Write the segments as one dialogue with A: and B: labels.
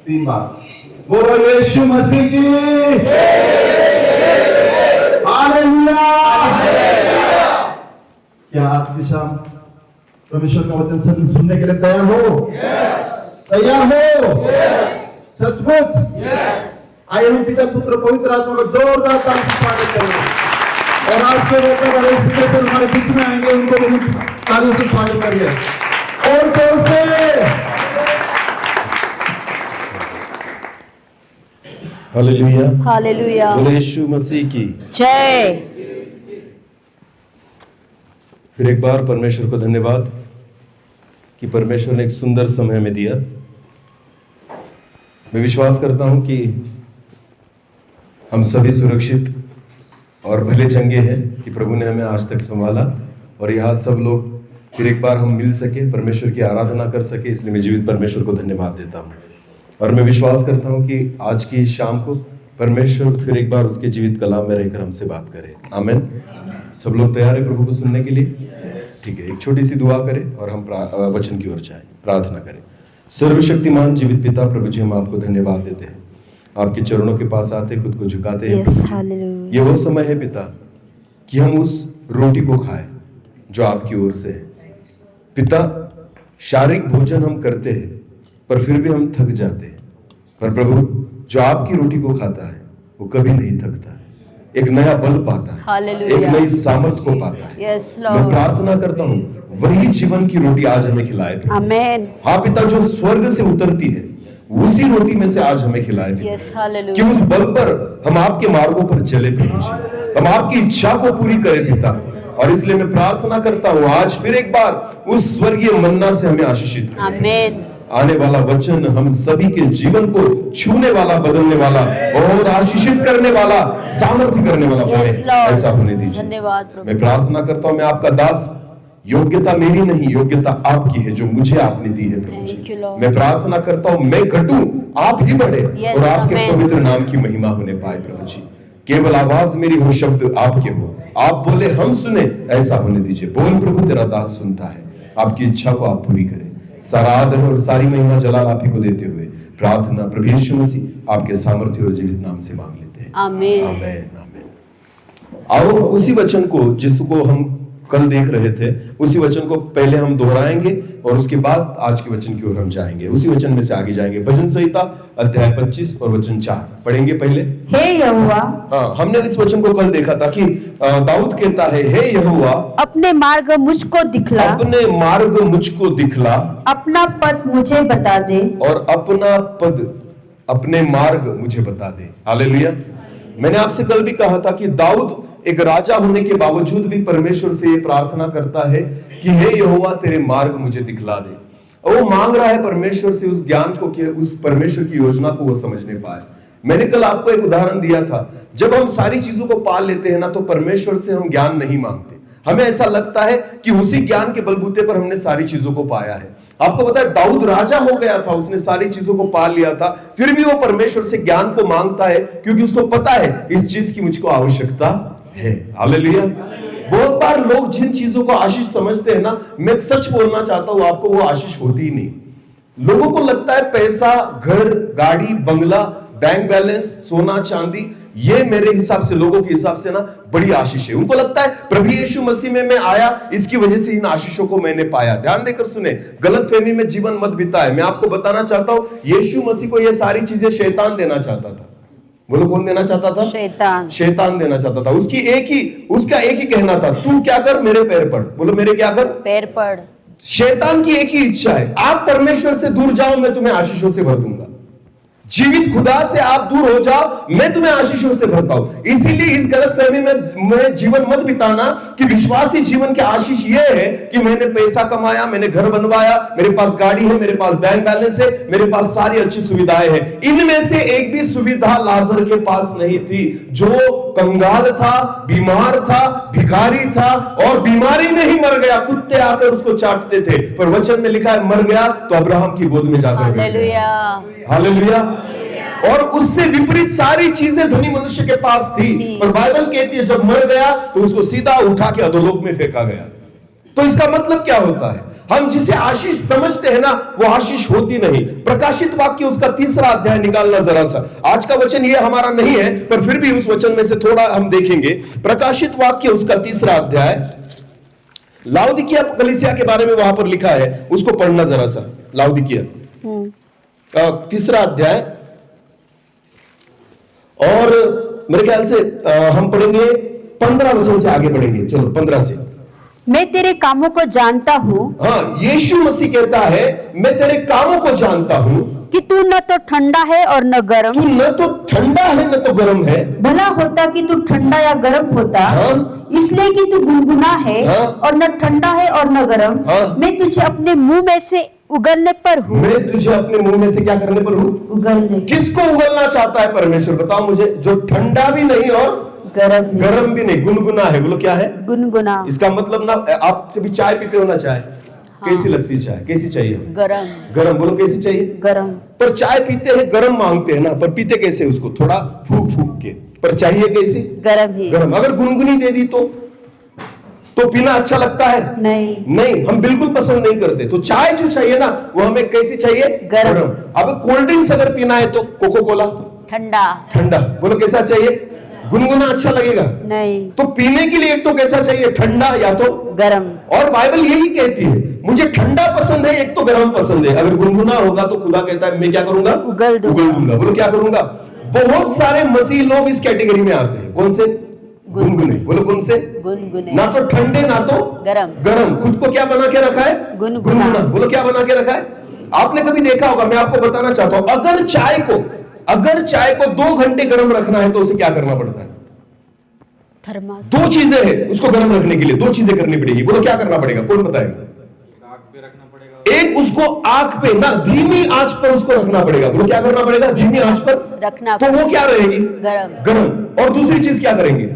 A: 3 बार बोलो यीशु मसीह की हालेलुया। क्या आज की शाम परमेश्वर का वचन सुनने के लिए तैयार हो? तैयार हो? सचमुच? आइए हम पिता पुत्र पवित्र आत्मा को जोरदार ताली से स्वागत करें। और आज के वचन वाले स्पीकर हमारे बीच में आएंगे, उनको भी तालियों से स्वागत करिए और जोर से।
B: हालेलुया,
C: हालेलुया,
B: बोले यीशु मसीह की
C: जय।
B: फिर एक बार परमेश्वर को धन्यवाद कि परमेश्वर ने एक सुंदर समय में दिया। मैं विश्वास करता हूं कि हम सभी सुरक्षित और भले चंगे हैं कि प्रभु ने हमें आज तक संभाला और यहाँ सब लोग फिर एक बार हम मिल सके, परमेश्वर की आराधना कर सके। इसलिए मैं जीवित परमेश्वर को धन्यवाद देता हूँ और मैं विश्वास करता हूँ कि आज की शाम को परमेश्वर फिर एक बार उसके जीवित कलाम में रहकर हमसे बात करे। आमीन। सब लोग तैयार है प्रभु को सुनने के लिए? ठीक है, एक छोटी सी दुआ करें और हम वचन की ओर जाएं, प्रार्थना करें। सर्वशक्तिमान जीवित पिता प्रभु जी, हम आपको धन्यवाद देते हैं, आपके चरणों के पास आते खुद को झुकाते हैं। ये वो समय है पिता कि हम उस रोटी को खाएं जो आपकी ओर से है। पिता, शारीरिक भोजन हम करते हैं पर फिर भी हम थक जाते हैं, पर प्रभु जो आपकी रोटी को खाता है वो कभी नहीं थकता है, एक नया बल पाता है, एक नई सामर्थ को पाता है। मैं प्रार्थना करता हूँ वही जीवन की रोटी आज हमें खिलाए।
C: आमीन।
B: हाँ पिता, जो स्वर्ग से उतरती है उसी रोटी में से आज हमें खिलाए कि उस बल पर हम आपके मार्गों पर चले प्रभु जी, हम आपकी इच्छा को पूरी करें पिता। और इसलिए मैं प्रार्थना करता हूँ आज फिर एक बार उस स्वर्गीय मन्ना से हमें आशीषित करें।
C: आमीन।
B: आने वाला वचन हम सभी के जीवन को छूने वाला, बदलने वाला और आशीषित करने वाला, सामर्थ्य करने वाला बने, ऐसा होने दीजिए।
C: धन्यवाद प्रभु।
B: मैं प्रार्थना करता हूँ, मैं आपका दास, योग्यता मेरी नहीं, योग्यता आपकी है जो मुझे आपने दी है प्रभु जी। मैं प्रार्थना करता हूँ मैं घटूं, आप ही बढ़े और आपके पवित्र नाम की महिमा होने पाए प्रभु जी। केवल आवाज मेरी हो, शब्द आपके हो, आप बोले हम सुने, ऐसा होने दीजिए। बोल प्रभु, तेरा दास सुनता है, आपकी इच्छा को आप पूरी करें। सारा आदर और सारी महिमा जलाल आप ही को देते हुए प्रार्थना प्रभु यीशु मसीह आपके सामर्थ्य और जीवित नाम से मांग लेते हैं।
C: आमीन।
B: आमीन, आमीन। आओ उसी वचन को जिसको हम कल देख रहे थे, उसी वचन को पहले हम दोहराएंगे और उसके बाद आज के वचन की ओर हम जाएंगे। उसी वचन में से आगे जाएंगे। भजन संहिता अध्याय 25 और वचन 4 पढ़ेंगे पहले।
C: हे यहोवा,
B: हाँ, हमने इस वचन को कल देखा था कि दाऊद कहता है, हे यहोवा
C: अपने मार्ग मुझको दिखला,
B: अपने मार्ग मुझको दिखला,
C: अपना पद मुझे बता दे,
B: और अपना पद, अपने मार्ग मुझे बता दे। हालेलुया। मैंने आपसे कल भी कहा था कि दाऊद एक राजा होने के बावजूद भी परमेश्वर से ये प्रार्थना करता है कि हे यहोवा तेरे मार्ग मुझे दिखला दे। और वो मांग रहा है परमेश्वर से उस ज्ञान को कि उस परमेश्वर की योजना को वो समझने पाए। मैंने कल आपको एक उदाहरण दिया था, जब हम सारी चीजों को पाल लेते हैं ना तो परमेश्वर से हम ज्ञान नहीं मांगते। हमें ऐसा लगता है कि उसी ज्ञान के बलबूते पर हमने सारी चीजों को पाया है। आपको पता है दाऊद राजा हो गया था, उसने सारी चीजों को पाल लिया था, फिर भी वो परमेश्वर से ज्ञान को मांगता है क्योंकि उसको पता है इस चीज की मुझको आवश्यकता है। हालेलुया। बहुत बार लोग जिन चीजों को आशीष समझते हैं ना, मैं सच बोलना चाहता हूं आपको, वो आशीष होती ही नहीं। लोगों को लगता है पैसा, घर, गाड़ी, बंगला, बैंक बैलेंस, सोना चांदी, ये मेरे हिसाब से, लोगों के हिसाब से ना बड़ी आशीष है। उनको लगता है प्रभु यीशु मसीह में मैं आया, इसकी वजह से इन आशीषों को मैंने पाया। ध्यान देकर सुने, गलतफहमी में जीवन मत बिताए। मैं आपको बताना चाहता हूं, यीशु मसीह को ये सारी चीजें शैतान देना चाहता था। बोलो, कौन देना चाहता था?
C: शैतान।
B: शैतान देना चाहता था। उसका एक ही कहना था, तू क्या कर, मेरे पैर पड़। बोलो, मेरे क्या कर?
C: पैर पड़।
B: शैतान की एक ही इच्छा है, आप परमेश्वर से दूर जाओ, मैं तुम्हें आशीषों से भर दूंगा। जीवित खुदा से आप दूर हो जाओ, मैं तुम्हें आशीषों से भरता हूं। इसीलिए इस गलतफहमी में जीवन मत बिताना कि विश्वासी जीवन की आशीष ये है कि मैंने पैसा कमाया, मैंने घर बनवाया, मेरे पास गाड़ी है, मेरे पास बैंक बैलेंस है, मेरे पास सारी अच्छी सुविधाएं हैं। इनमें से एक भी सुविधा लाजर के पास नहीं थी, जो कंगाल था, बीमार था, भिखारी था और बीमारी में ही मर गया। कुत्ते आकर उसको चाटते थे, पर वचन में लिखा है मर गया तो अब्राहम की गोद में जाकर।
C: Hallelujah,
B: hallelujah. और उससे विपरीत सारी चीजें धनी मनुष्य के पास थी, पर बाइबल कहती है जब मर गया तो उसको सीधा उठा के अधोलोक में फेंका गया। तो इसका मतलब क्या होता है? हम जिसे आशीष समझते हैं ना, वो आशीष होती नहीं। प्रकाशित वाक्य उसका 3रा अध्याय निकालना जरा सा। आज का वचन ये हमारा नहीं है, पर फिर भी उस वचन में से थोड़ा हम देखेंगे। प्रकाशित वाक्य उसका 3रा अध्याय, लाउदिकिया कलीसिया के बारे में वहां पर लिखा है, उसको पढ़ना जरा सा। लाउदिकिया 3रा अध्याय, और मेरे ख्याल से हम पढ़ेंगे 15 वचन से आगे बढ़ेंगे। चलो 15 से।
C: मैं तेरे कामों को जानता हूँ
B: हाँ, यीशु मसीह कहता है मैं तेरे कामों को जानता हूं
C: कि तू न तो ठंडा है और न गर्म।
B: तू न तो ठंडा है न तो गर्म है।
C: भला होता कि तू ठंडा या गर्म होता,
B: हाँ।
C: इसलिए कि तू गुनगुना है
B: हाँ।
C: और न ठंडा है और न गर्म।
B: हाँ।
C: मैं तुझे अपने मुंह में से उगलने पर हूँ।
B: मैं तुझे अपने मुंह में से क्या करने पर हूं?
C: उगलने।
B: किसको उगलना चाहता है परमेश्वर? बताओ मुझे। जो ठंडा भी नहीं और
C: गरम
B: गर्म भी नहीं, गुनगुना है। बोलो क्या है?
C: गुनगुना।
B: इसका मतलब ना, आप जब चाय पीते हो ना, चाय कैसी लगती है? चाय कैसी चाहिए?
C: गरम।
B: गरम। बोलो कैसी चाहिए?
C: गरम।
B: पर चाय पीते हैं गरम मांगते हैं ना, पर पीते कैसे उसको? थोड़ा फूक फूक के। पर चाहिए कैसी?
C: गरम ही।
B: गरम। अगर गुनगुनी दे दी तो पीना अच्छा लगता है? नहीं, हम बिल्कुल पसंद नहीं करते। तो चाय जो चाहिए ना, वो हमें कैसी चाहिए?
C: गरम।
B: अब कोल्ड ड्रिंक्स अगर पीना है तो कोको कोला
C: ठंडा।
B: ठंडा। बोलो कैसा चाहिए? गुनगुना अच्छा लगेगा?
C: नहीं।
B: तो पीने के लिए एक तो कैसा चाहिए? ठंडा या तो
C: गरम।
B: और बाइबल यही कहती है, मुझे ठंडा पसंद है, एक तो गर्म पसंद है। अगर गुनगुना होगा तो खुदा कहता है मैं क्या करूंगा?
C: उगल दूंगा।
B: बोलो क्या करूंगा? बहुत सारे मसीह लोग इस कैटेगरी में आते हैं। कौन से? गुनगुने। बोलो कौन से?
C: गुनगुने।
B: ना तो ठंडे ना तो गरम। खुद को क्या बना के रखा है?
C: गुनगुना।
B: बोलो क्या बना के रखा है? आपने कभी देखा होगा, मैं आपको बताना चाहता हूं, अगर चाय को 2 घंटे गर्म रखना है तो उसे क्या करना पड़ता है?
C: थर्मास।
B: 2 चीजें हैं उसको गर्म रखने के लिए, 2 चीजें करनी पड़ेगी। बोलो क्या करना पड़ेगा? कौन बताएगा? एक, उसको आग पे ना, धीमी आंच पर उसको रखना पड़ेगा। बोलो क्या करना पड़ेगा? धीमी आंच पर
C: रखना।
B: तो वो क्या रहेगी? गरम। और दूसरी चीज क्या करेंगे?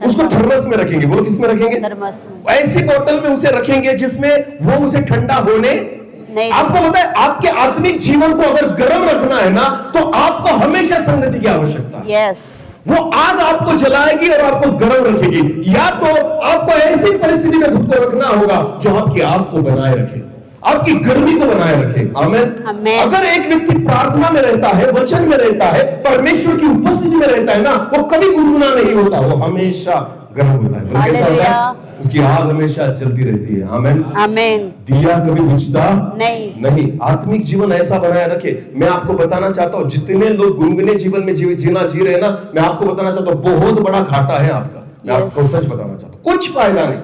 B: उसको थर्मस में रखेंगे। बोलो किस में रखेंगे?
C: थर्मस में।
B: ऐसी बोतल में उसे रखेंगे जिसमें वो उसे ठंडा होने
C: नहीं।
B: आपको पता है, आपके आत्मिक जीवन को अगर गर्म रखना है ना, तो आपको हमेशा संगति की आवश्यकता है।
C: यस।
B: वो आग आपको जलाएगी और आपको गर्म रखेगी। या तो आपको ऐसी परिस्थिति में खुद को रखना होगा जो आपकी आग को बनाए रखे, आपकी गर्मी को बनाए रखे। आमीन। अगर एक व्यक्ति प्रार्थना में रहता है, वचन में रहता है, परमेश्वर की उपस्थिति में रहता है ना, वो कभी गुनगुना नहीं होता, वो हमेशा गर्म होता है।
C: हालेलुया।
B: उसकी आग हमेशा जलती रहती है। आमीन।
C: आमीन।
B: दिया कभी बुझता
C: नहीं।
B: आत्मिक जीवन ऐसा बनाए रखे। मैं आपको बताना चाहता हूं, जितने लोग गुनगुने जीवन में जीना जी रहे हैं ना, मैं आपको बताना चाहता हूं, बहुत बड़ा घाटा है आपका। मैं आपको सच बताना चाहता हूं, कुछ फायदा नहीं।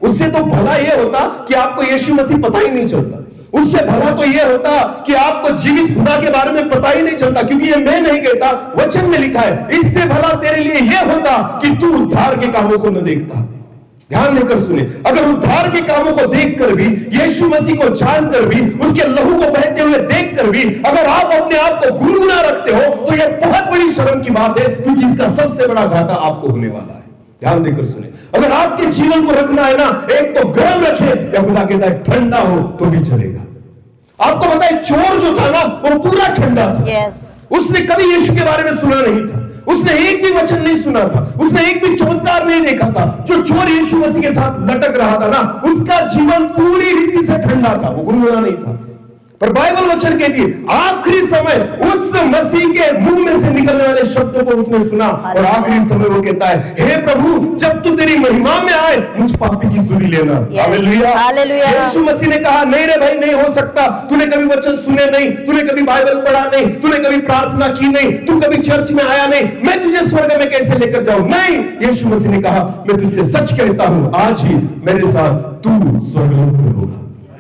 B: उससे तो भला यह होता कि आपको यीशु मसीह पता ही नहीं चलता। उससे भला तो यह होता कि आपको जीवित खुदा के बारे में पता ही नहीं चलता, क्योंकि ये मैं नहीं कहता, वचन में लिखा है। इससे भला तेरे लिए यह होता कि तू उद्धार के कामों को न देखता। ध्यान देकर सुने, अगर उद्धार के कामों को देखकर भी, यीशु मसीह को जानकर भी, उसके लहू को बहते हुए देखकर भी अगर आप अपने आप को गुनगुना रखते हो, तो यह बहुत बड़ी शर्म की बात है, क्योंकि इसका सबसे बड़ा घाटा आपको होने वाला है। ध्यान देकर सुने, अगर आपके जीवन को रखना है ना, एक तो गर्म रखे, या खुदा कहता है ठंडा हो तो भी चलेगा। आपको पता है, चोर जो था ना, वो पूरा ठंडा था। उसने कभी यीशु के बारे में सुना नहीं था, उसने एक भी वचन नहीं सुना था, उसने एक भी चमत्कार नहीं देखा था। जो चोर यीशु मसीह के साथ लटक रहा था ना, उसका जीवन पूरी रीति से ठंडा था, वो गुनगुना नहीं था। पर बाइबल वचन कहती है आखिरी समय उस मसीह के मुंह में से निकलने वाले शब्दों को उसने सुना, और आखिरी समय वो कहता है, हे प्रभु, जब तू तेरी महिमा में आए, मुझ पापी की सुधि लेना। हालेलुया। यीशु मसीह ने कहा, नहीं रे भाई, नहीं हो सकता। तूने कभी वचन सुने नहीं, तूने कभी बाइबल पढ़ा नहीं, तूने कभी प्रार्थना की नहीं, तू कभी चर्च में आया नहीं, मैं तुझे स्वर्ग में कैसे लेकर जाऊं? नहीं, यीशु मसीह ने कहा, मैं तुझसे सच कहता हूं, आज ही मेरे साथ तू स्वर्गलोक में होगा।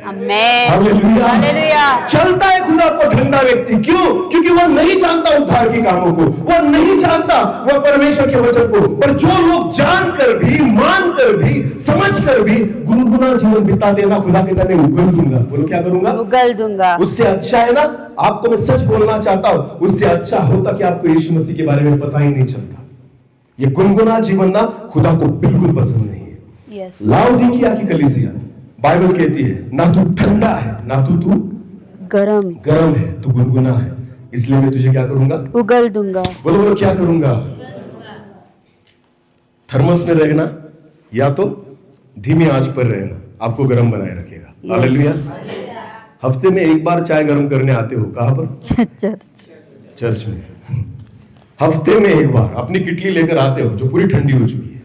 B: हालेलुया। चलता है खुदा को ठंडा व्यक्ति, क्यों? क्योंकि वह नहीं जानता उद्धार के कामों को, वह नहीं जानता वह परमेश्वर के वचन को। पर जो लोग जानकर भी, मानकर भी, समझकर भी गुनगुना जीवन बिताते हैं ना, खुदा कहता है उगल दूंगा। बोलो क्या करूंगा? उगल दूंगा। उससे अच्छा है ना, आपको मैं सच बोलना चाहता हूं, उससे अच्छा होता कि आपको यीशु मसीह के बारे में पता ही नहीं चलता। ये गुनगुना जीवन ना खुदा को बिल्कुल पसंद नहीं है। लाउदीकिया की कलीसिया, बाइबल कहती है, ना तू ठंडा है, ना तू गरम है, तू गुनगुना है, इसलिए मैं तुझे क्या करूंगा?
C: उगल दूंगा।
B: बोलो बोलो क्या करूंगा? थर्मस में रहना या तो धीमी आंच पर रहना आपको गर्म बनाए रखेगा।
C: Yes.
B: हालेलुया। हफ्ते में एक बार चाय गर्म करने आते हो, कहां पर?
C: चर्च।
B: चर्च में। हफ्ते में एक बार अपनी किटली लेकर आते हो जो पूरी ठंडी हो चुकी है,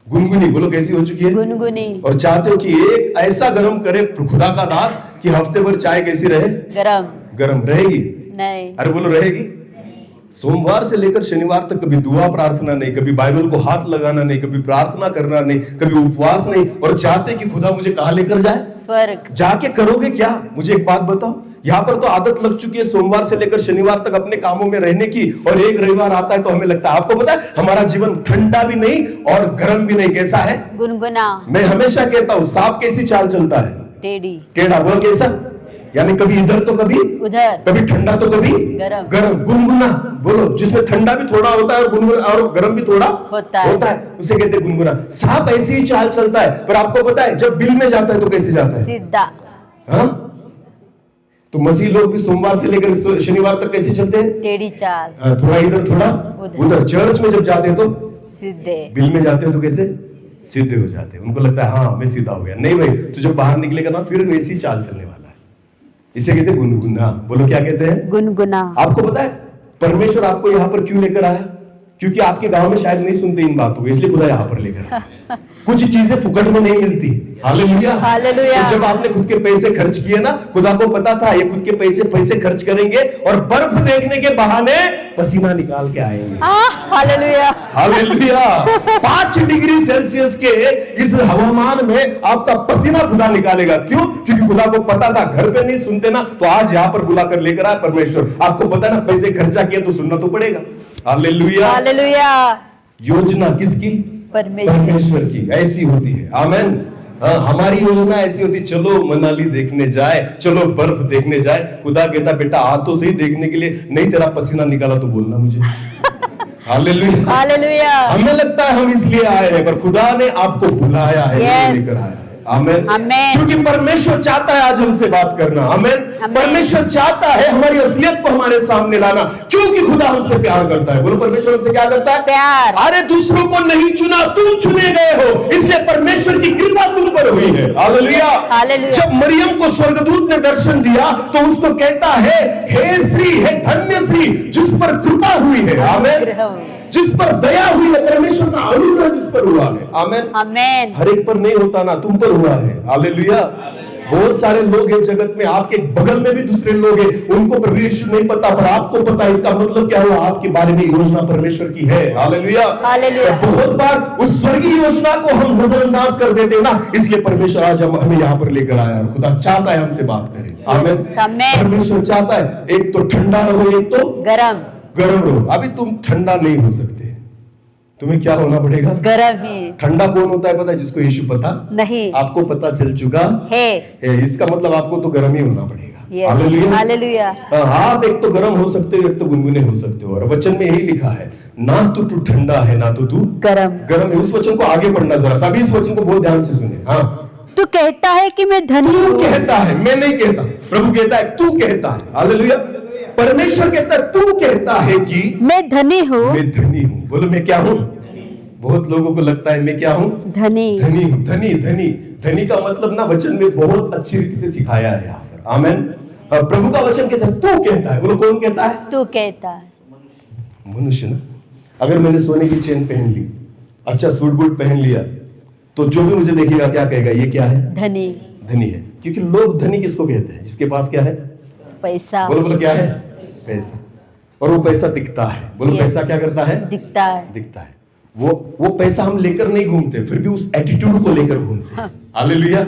B: गुनगुनी, बोलो कैसी हो चुकी है?
C: गुनगुनी।
B: और चाहते हो कि एक ऐसा गर्म करे खुदा का दास कि हफ्ते भर चाय कैसी रहे?
C: गरम।
B: गर्म रहेगी।
C: नहीं।
B: अरे बोलो रहेगी। सोमवार से लेकर शनिवार तक कभी दुआ प्रार्थना नहीं, कभी बाइबल को हाथ लगाना नहीं, कभी प्रार्थना करना नहीं, कभी उपवास नहीं, और चाहते कि खुदा मुझे कहां लेकर जाए?
C: स्वर्ग।
B: जाके करोगे क्या? मुझे एक बात बताओ, यहाँ पर तो आदत लग चुकी है सोमवार से लेकर शनिवार तक अपने कामों में रहने की, और एक रविवार आता है तो हमें लगता है, आपको पता है हमारा जीवन ठंडा भी नहीं और गर्म भी नहीं, कैसा है?
C: गुनगुना।
B: मैं हमेशा कहता हूं सांप कैसी चाल चलता है?
C: टेढ़ी।
B: टेढ़ा। बोलो कैसा? यानी कभी इधर तो कभी
C: उधर।
B: कभी ठंडा तो कभी
C: गरम।
B: गरम। गुनगुना। बोलो जिसमें ठंडा भी थोड़ा होता है और गुनगुना और गरम भी थोड़ा
C: होता है,
B: उसे कहते हैं गुनगुना। सांप ऐसी ही चाल चलता है, पर आपको पता है जब बिल में जाता है तो कैसे जाता है?
C: सीधा।
B: हाँ? तो मसीह लोग भी सोमवार से लेकर शनिवार तक कैसे चलते हैं?
C: टेढ़ी चाल।
B: हाँ, थोड़ा इधर थोड़ा उधर। चर्च में जब जाते हैं तो
C: सीधे।
B: बिल में जाते हैं तो कैसे? सीधे हो जाते हैं। उनको लगता है हाँ मैं सीधा हो गया। नहीं भाई, तो जब बाहर निकलेगा ना फिर वैसी चाल चलने वाला है। इसे कहते हैं गुनगुना। बोलो क्या कहते हैं?
C: गुनगुना।
B: आपको पता है परमेश्वर आपको यहाँ पर क्यों लेकर आया? क्योंकि आपके गांव में शायद नहीं सुनते इन बातों को, इसलिए खुदा यहाँ पर लेकर आया। कुछ चीजें फुकट में नहीं मिलती। हालेलुया।
C: हालेलुया।
B: तो जब आपने खुद के पैसे खर्च किए ना, खुदा को पता था ये खुद के पैसे खर्च करेंगे और बर्फ देखने के बहाने पसीना निकाल के आएंगे।
C: हालेलुया।
B: हालेलुया। 5 डिग्री सेल्सियस के इस हवामान में आपका पसीना खुदा निकालेगा। क्यों? क्योंकि खुदा को पता था घर पे नहीं सुनते ना, तो आज यहाँ पर बुला कर लेकर आए परमेश्वर। आपको पता ना पैसे खर्चा किए तो सुनना तो पड़ेगा। हालेलुया।
C: हालेलुया।
B: योजना किसकी? परमेश्वर की। ऐसी होती है। आमेन। हाँ, हमारी योजना ऐसी होती, चलो मनाली देखने जाए, चलो बर्फ देखने जाए। खुदा कहता बेटा आ तो सही देखने के लिए, नहीं तेरा पसीना निकाला तो बोलना मुझे। हालेलुया।
C: हालेलुया।
B: हमें लगता है हम इसलिए आए हैं, पर खुदा ने आपको बुलाया है,
C: Yes.
B: लेकर आया है। आमेन।
C: आमेन।
B: क्योंकि परमेश्वर चाहता है आज हमसे बात करना। आमेन।
C: आमेन।
B: परमेश्वर चाहता है हमारी असलियत को हमारे सामने लाना, क्योंकि खुदा हमसे प्यार करता है। बोलो परमेश्वर हमसे क्या करता है?
C: प्यार।
B: अरे दूसरों को नहीं चुना, तुम चुने गए हो, इसलिए परमेश्वर की कृपा तुम पर हुई है। हालेलुया।
C: हालेलुया।
B: जब मरियम को स्वर्गदूत ने दर्शन दिया तो उसको कहता है हे स्त्री, हे धन्य स्त्री जिस पर कृपा हुई है। आमेन। जिस पर दया हुई है, परमेश्वर का अनुग्रह जिस पर हुआ है। आमेन।
C: आमेन।
B: हर एक पर नहीं होता ना, तुम पर हुआ है। हालेलुया। बहुत सारे लोग हैं जगत में, आपके बगल में भी दूसरे लोग हैं, उनको प्रभु यीशु नहीं पता, पर आपको पता है। इसका मतलब क्या हुआ? आपके बारे में योजना परमेश्वर की है। हालेलुया।
C: हालेलुया।
B: बहुत बार उस स्वर्गीय योजना को हम नजरअंदाज कर देते हैं ना, इसलिए परमेश्वर आज हमें यहाँ पर लेकर आया और खुदा चाहता है हमसे बात करें। आमेन। परमेश्वर चाहता है एक तो ठंडा रहो, एक तो
C: गरम।
B: गरम रहो। अभी तुम ठंडा नहीं हो सकते, तुम्हें क्या होना पड़ेगा?
C: गरम ही। ठंडा
B: कौन होता है पता है? जिसको यीशु पता
C: नहीं,
B: आपको पता चल चुका
C: है।
B: इसका मतलब आपको तो गर्म ही होना पड़ेगा।
C: Yes. हालेलुया।
B: आप एक तो गर्म हो सकते हो, एक तो गुनगुने हो सकते हो। और वचन में यही लिखा है, ना तो तू ठंडा है ना तो तू
C: गरम
B: है। उस वचन को आगे पढ़ना जरा, सभी इस वचन को बहुत ध्यान से सुने। हाँ,
C: तू कहता है कि मैं धनी
B: तू
C: हूँ।
B: कहता है, मैं नहीं कहता। प्रभु कहता है तू कहता है। हालेलुया। परमेश्वर कहता है तू कहता है कि
C: मैं धनी हूँ।
B: मैं धनी हूँ। बोलो मैं क्या हूँ? बहुत लोगों को लगता है मैं क्या हूँ?
C: धनी।
B: धनी हूँ। धनी धनी धनी का मतलब ना वचन में बहुत अच्छी रीति से सिखाया है यहाँ पर। आमेन। प्रभु का वचन कहता है तू कहता है। बोलो कौन कहता है?
C: तू कहता है।
B: मनुष्य ना, अगर मैंने सोने की चेन पहन ली, अच्छा सूट बूट पहन लिया, तो जो भी मुझे देखेगा क्या कहेगा? ये क्या है?
C: धनी।
B: धनी है। क्योंकि लोग धनी किसको कहते हैं? जिसके पास क्या है?
C: पैसा।
B: बोलो बोलो क्या है? पैसा। और वो पैसा दिखता है। बोलो पैसा क्या करता है?
C: दिखता है।
B: दिखता है। वो पैसा हम लेकर नहीं घूमते, फिर भी उस एटीट्यूड को लेकर घूमते हैं। हालेलुया।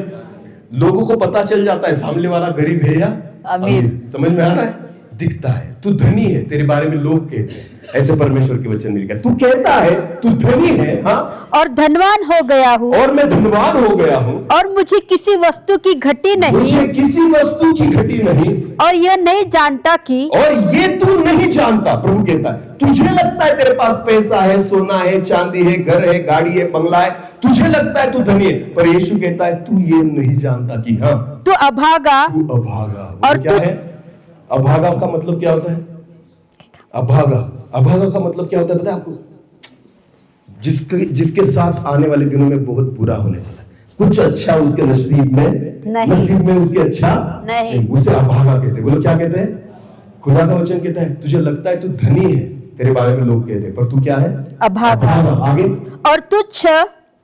B: लोगों को पता चल जाता है सामने वाला गरीब है या अमीर। समझ में आ रहा है? दिखता है। तू धनी है, तेरे बारे में लोग कहते हैं। ऐसे परमेश्वर के वचन में लिखा है तू कहता है तू धनी है, हाँ,
C: और धनवान हो गया हूँ,
B: और मैं धनवान हो गया हूँ,
C: और मुझे किसी वस्तु की घटी नहीं,
B: मुझे किसी वस्तु की घटी नहीं,
C: और यह नहीं जानता कि,
B: और ये तू नहीं जानता। प्रभु कहता है तुझे लगता है तेरे पास पैसा है, सोना है, चांदी है, घर है, गाड़ी है, बंगला है, तुझे लगता है तू धनी है, पर यीशु कहता है तू ये नहीं जानता कि हाँ
C: तू अभागा।
B: तू अभागा।
C: और
B: क्या है अभागा? का मतलब क्या होता है? अभागा, अभागा का मतलब क्या होता है पता है आपको? जिसके साथ आने वाले दिनों में बहुत बुरा होने वाला है। कुछ अच्छा उसके नसीब में
C: नहीं।
B: नसीब में उसके अच्छा
C: नहीं।
B: उसे अभागा कहते हैं। बोलो क्या कहते हैं? खुदा का वचन कहता है तुझे लगता है तू धनी है, तेरे बारे में लोग कहते हैं, पर तू क्या है?
C: अभागा।
B: आगे
C: और तुच्छ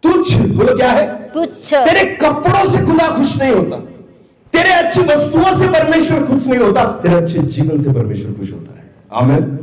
B: तुच्छ। बोलो क्या है?
C: तुच्छ।
B: तेरे कपड़ों से खुदा खुश नहीं होता, तेरे अच्छी वस्तुओं से परमेश्वर खुश नहीं होता, तेरे अच्छे जीवन से परमेश्वर खुश होता है। आमीन।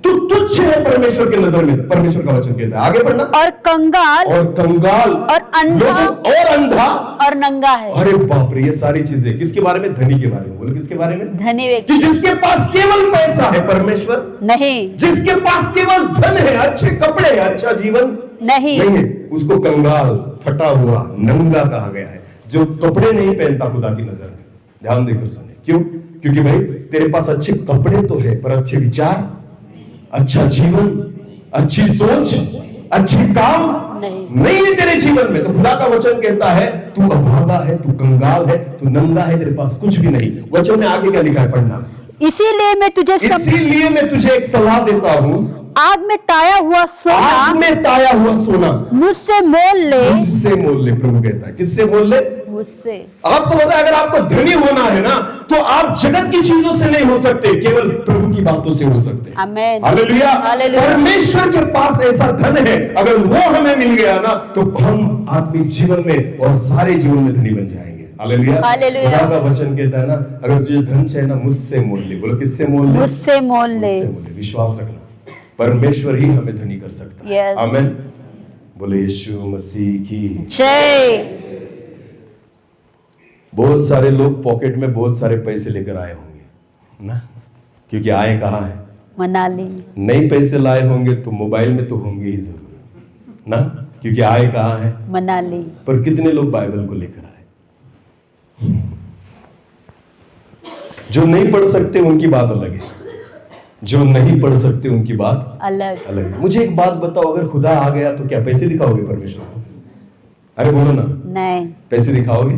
B: तू तुच्छ है परमेश्वर की नजर में, परमेश्वर का वचन कहता है। आगे बढ़ना।
C: और कंगाल
B: और कंगाल
C: और अंधा
B: और अंधा
C: और नंगा है।
B: अरे बाप रे, ये सारी चीजें किसके बारे में? धनी के बारे में। बोलो किसके बारे में?
C: धनी
B: कि
C: व्यक्ति
B: जिसके पास केवल पैसा है, परमेश्वर
C: नहीं,
B: जिसके पास केवल धन है, अच्छे कपड़े है, अच्छा जीवन
C: नहीं।
B: नहीं है, उसको कंगाल, फटा हुआ, नंगा कहा गया है, जो कपड़े नहीं पहनता खुदा की नजर में। ध्यान देकर सुने। क्यों? क्योंकि भाई तेरे पास अच्छे कपड़े तो है, पर अच्छे विचार, अच्छा जीवन, अच्छी सोच, अच्छी काम नहीं है तेरे जीवन में। तो खुदा का वचन कहता है तू अभागा है, तू कंगाल है, तू नंगा है, तेरे पास कुछ भी नहीं। वचन में आगे क्या लिखा है? पढ़ना।
C: इसीलिए मैं तुझे
B: इसीलिए मैं तुझे एक सलाह देता हूं,
C: आग में ताया हुआ
B: आग
C: सोना
B: में ताया हुआ सोना
C: मुझसे मोल ले।
B: मुझसे मोल ले। प्रभु कहता है किससे मोल ले?
C: मुझसे।
B: आपको पता है अगर आपको धनी होना है ना, तो आप जगत की चीजों से नहीं हो सकते, केवल प्रभु की बातों से हो सकते हैं।
C: आमीन।
B: हालेलुया।
C: हालेलुया।
B: परमेश्वर के पास ऐसा धन है, अगर वो हमें मिल गया ना, तो हम आत्मिक जीवन में और सारे जीवन में धनी बन जाएंगे। हालेलुया।
C: हालेलुया।
B: खुदा का वचन कहता है ना, अगर तुझे धन चाहिए ना, मुझसे मोल ले। बोलो किससे मोल ले?
C: मुझसे मोल ले।
B: मुझसे मोल ले। विश्वास रखना, परमेश्वर ही हमें धनी कर सकता है।
C: Yes.
B: आमीन। बोले यीशु मसीह की
C: जय।
B: बहुत सारे लोग पॉकेट में बहुत सारे पैसे लेकर आए होंगे ना, क्योंकि आए कहाँ है?
C: मनाली।
B: नए पैसे लाए होंगे तो मोबाइल में तो होंगे ही जरूर ना, क्योंकि आए कहाँ है?
C: मनाली।
B: पर कितने लोग बाइबल को लेकर आए? जो नहीं पढ़ सकते उनकी बात अलग है, जो नहीं पढ़ सकते उनकी बात
C: अलग
B: अलग है। मुझे एक बात बताओ, अगर खुदा आ गया तो क्या पैसे दिखाओगे परमेश्वर को? अरे बोलो ना,
C: नहीं।
B: पैसे दिखाओगे?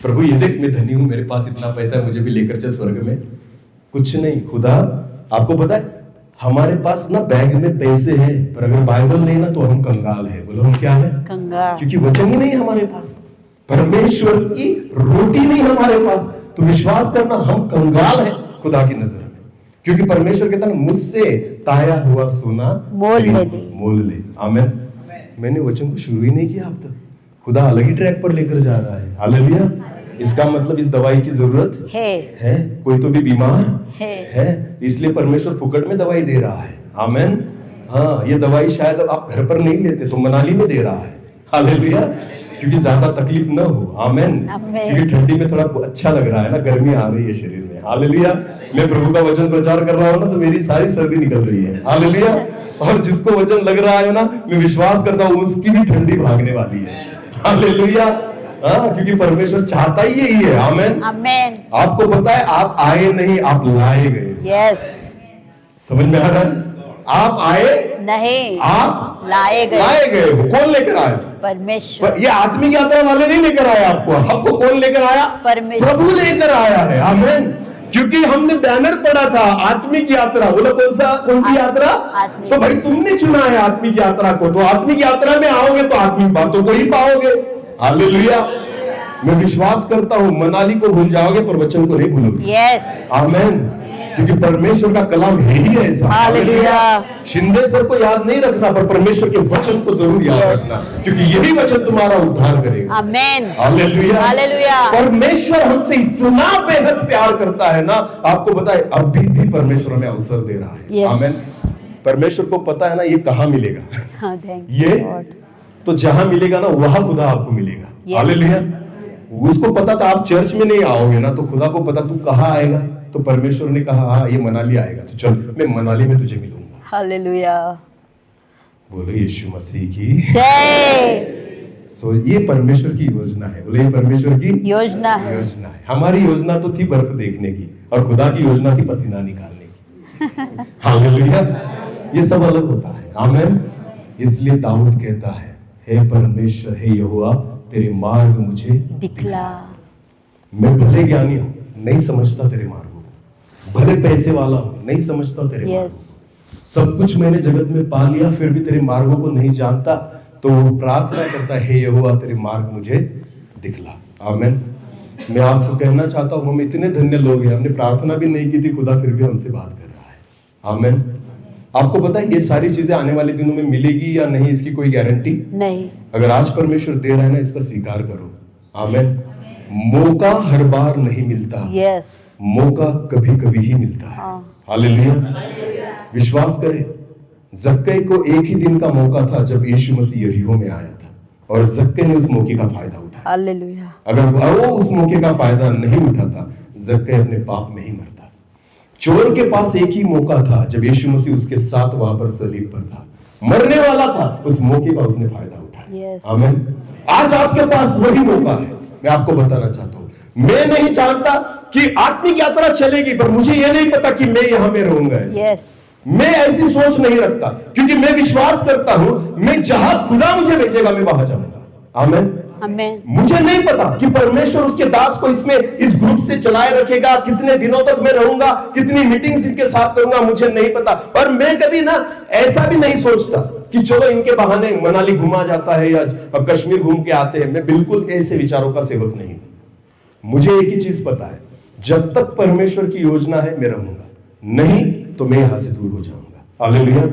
B: प्रभु ये देख मैं धनी हूं, मेरे पास इतना पैसा है, मुझे भी लेकर चल स्वर्ग में। कुछ नहीं। खुदा, आपको पता है हमारे पास ना बैग में पैसे हैं, पर अगर बाइबल नहीं ना तो हम कंगाल है। बोलो हम क्या है?
C: कंगाल।
B: क्योंकि वचन ही नहीं है हमारे पास, परमेश्वर की रोटी नहीं हमारे पास। तो विश्वास करना, हम कंगाल है खुदा की नजर में, क्योंकि परमेश्वर कहता है मुझसे ताया हुआ सोना
C: मोल ले ले।
B: मोल ले। आमीन। मैंने वचन को शुरू ही नहीं किया अब तक, खुदा अलग ही ट्रैक पर लेकर जा रहा है। हालेलुया। इसका मतलब इस दवाई की जरूरत है। कोई तो भी बीमार है, इसलिए परमेश्वर फुकट में दवाई दे रहा है। आमीन। हाँ, ये दवाई शायद आप घर पर नहीं लेते तो मनाली में दे रहा है। हालेलुया। क्योंकि ज्यादा तकलीफ ना हो। आमीन। क्योंकि ठंडी में थोड़ा अच्छा लग रहा है ना, गर्मी आ रही है शरीर में। हालेलुया। मैं प्रभु का वचन प्रचार कर रहा हूँ ना, तो मेरी सारी सर्दी निकल रही है। हालेलुया। और जिसको वचन लग रहा है ना, मैं विश्वास करता हूँ उसकी भी ठंडी भागने वाली है। हालेलुया। हाँ, क्योंकि परमेश्वर चाहता ही यही है। आमीन।
C: आमीन।
B: आपको पता है आप आए नहीं, आप लाए गए।
C: यस।
B: समझ में आ रहा है? आप आए
C: नहीं,
B: आप
C: लाए
B: गए हो। कौन लेकर आए?
C: परमेश्वर।
B: पर ये आत्मिक यात्रा वाले नहीं लेकर आए आपको। आपको कौन लेकर आया?
C: परमेश्वर।
B: प्रभु लेकर आया है। आमीन। क्योंकि हमने बैनर पढ़ा था आत्मिक यात्रा। बोलो कौन सी यात्रा?
C: आत्मिक।
B: तो भाई तुमने चुना है आत्मिक यात्रा को, तो आत्मिक यात्रा में आओगे तो आत्मिक बातों को ही पाओगे। हालेलुया। मैं विश्वास करता हूं मनाली को भूल जाओगे पर वचन को नहीं भूलोगे।
C: यस।
B: आमीन। क्योंकि परमेश्वर का कलाम है ही ऐसा।
C: हालेलुया।
B: शिंदे सर को याद नहीं रखना, पर परमेश्वर के वचन को जरूर याद रखना, क्योंकि यही वचन तुम्हारा उद्धार करेगा।
C: आमीन।
B: हालेलुया।
C: हालेलुया।
B: परमेश्वर हमसे इतना बेहद प्यार करता है ना, आपको पता है अभी भी परमेश्वर हमें अवसर दे रहा है। आमीन। परमेश्वर को पता है ना ये कहाँ मिलेगा।
C: हाँ, थैंक
B: ये तो जहां मिलेगा ना वहां खुदा आपको मिलेगा। हालेलुया। उसको पता था आप चर्च में नहीं आओगे ना, तो खुदा को पता तू कहाँ आएगा, तो परमेश्वर ने कहा हाँ ये मनाली आएगा, तो चल मैं मनाली में तुझे मिलूंगा।
C: हालेलुया।
B: बोलो यीशु मसीह की
C: जय।
B: सो ये परमेश्वर की योजना है। बोले ये परमेश्वर की
C: योजना है।
B: योजना है। हमारी योजना तो थी बर्फ देखने की, और खुदा की योजना थी पसीना निकालने की। हालेलुया। ये सब अलग होता है। आमीन। इसलिए दाऊद कहता है हे परमेश्वर, हे यहोवा तेरे मार्ग मुझे
C: दिखला।
B: मैं भले ज्ञानी हूं, नहीं समझता तेरे मार्गों को, भले पैसे वाला हूं, नहीं समझता तेरे मार्गों को, सब कुछ मैंने जगत में पा लिया फिर भी तेरे मार्गों को नहीं जानता। तो वो प्रार्थना करता है हे यहोवा तेरे मार्ग मुझे दिखला। आमेन। मैं आपको कहना चाहता हूं, हम इतने धन्य लोग हैं, हमने प्रार्थना भी नहीं की थी, खुदा फिर भी हमसे बात कर रहा है। आमेन। आपको पता है ये सारी चीजें आने वाले दिनों में मिलेगी या नहीं, इसकी कोई गारंटी
C: नहीं।
B: अगर आज परमेश्वर दे रहा है ना, इसका स्वीकार करो। आमेन। मौका हर बार नहीं मिलता,
C: यस।
B: मौका कभी कभी ही मिलता है। हालेलुया। विश्वास करें, जक्कै को एक ही दिन का मौका था जब यीशु मसीह यरीहो में आया था, और जक्कै ने उस मौके का फायदा उठाया।
C: हालेलुया।
B: अगर वो उस मौके का फायदा नहीं उठाता, जक्कै अपने पाप में ही मरता। चोर के पास एक ही मौका था जब यीशु मसीह उसके साथ वहां पर सलीब पर था, मरने वाला था, उस मौके का उसने फायदा उठाया।
C: यस।
B: आमीन। आज आपके पास वही मौका है। मैं आपको बताना चाहता हूं, मैं नहीं जानता कि आत्मिक यात्रा चलेगी, पर मुझे यह नहीं पता कि मैं यहां में रहूंगा।
C: यस।
B: मैं ऐसी सोच नहीं रखता, क्योंकि मैं विश्वास करता हूं मैं जहां खुदा मुझे भेजेगा मैं वहां जाऊंगा। आमीन।
C: आमीन।
B: मुझे नहीं पता कि परमेश्वर उसके दास को इसमें इस ग्रुप से चलाए रखेगा, कितने दिनों तक मैं रहूंगा, कितनी मीटिंग्स इनके साथ करूंगा, मुझे नहीं पता। और मैं कभी ना ऐसा भी नहीं सोचता कि चलो इनके बहाने मनाली घुमा जाता है या कश्मीर घूम के आते हैं। मैं बिल्कुल ऐसे विचारों का सेवक नहीं हूं। मुझे एक ही चीज पता है, जब तक परमेश्वर की योजना है मैं रहूंगा, नहीं तो मैं यहां से दूर हो जाऊंगा। हालेलुया।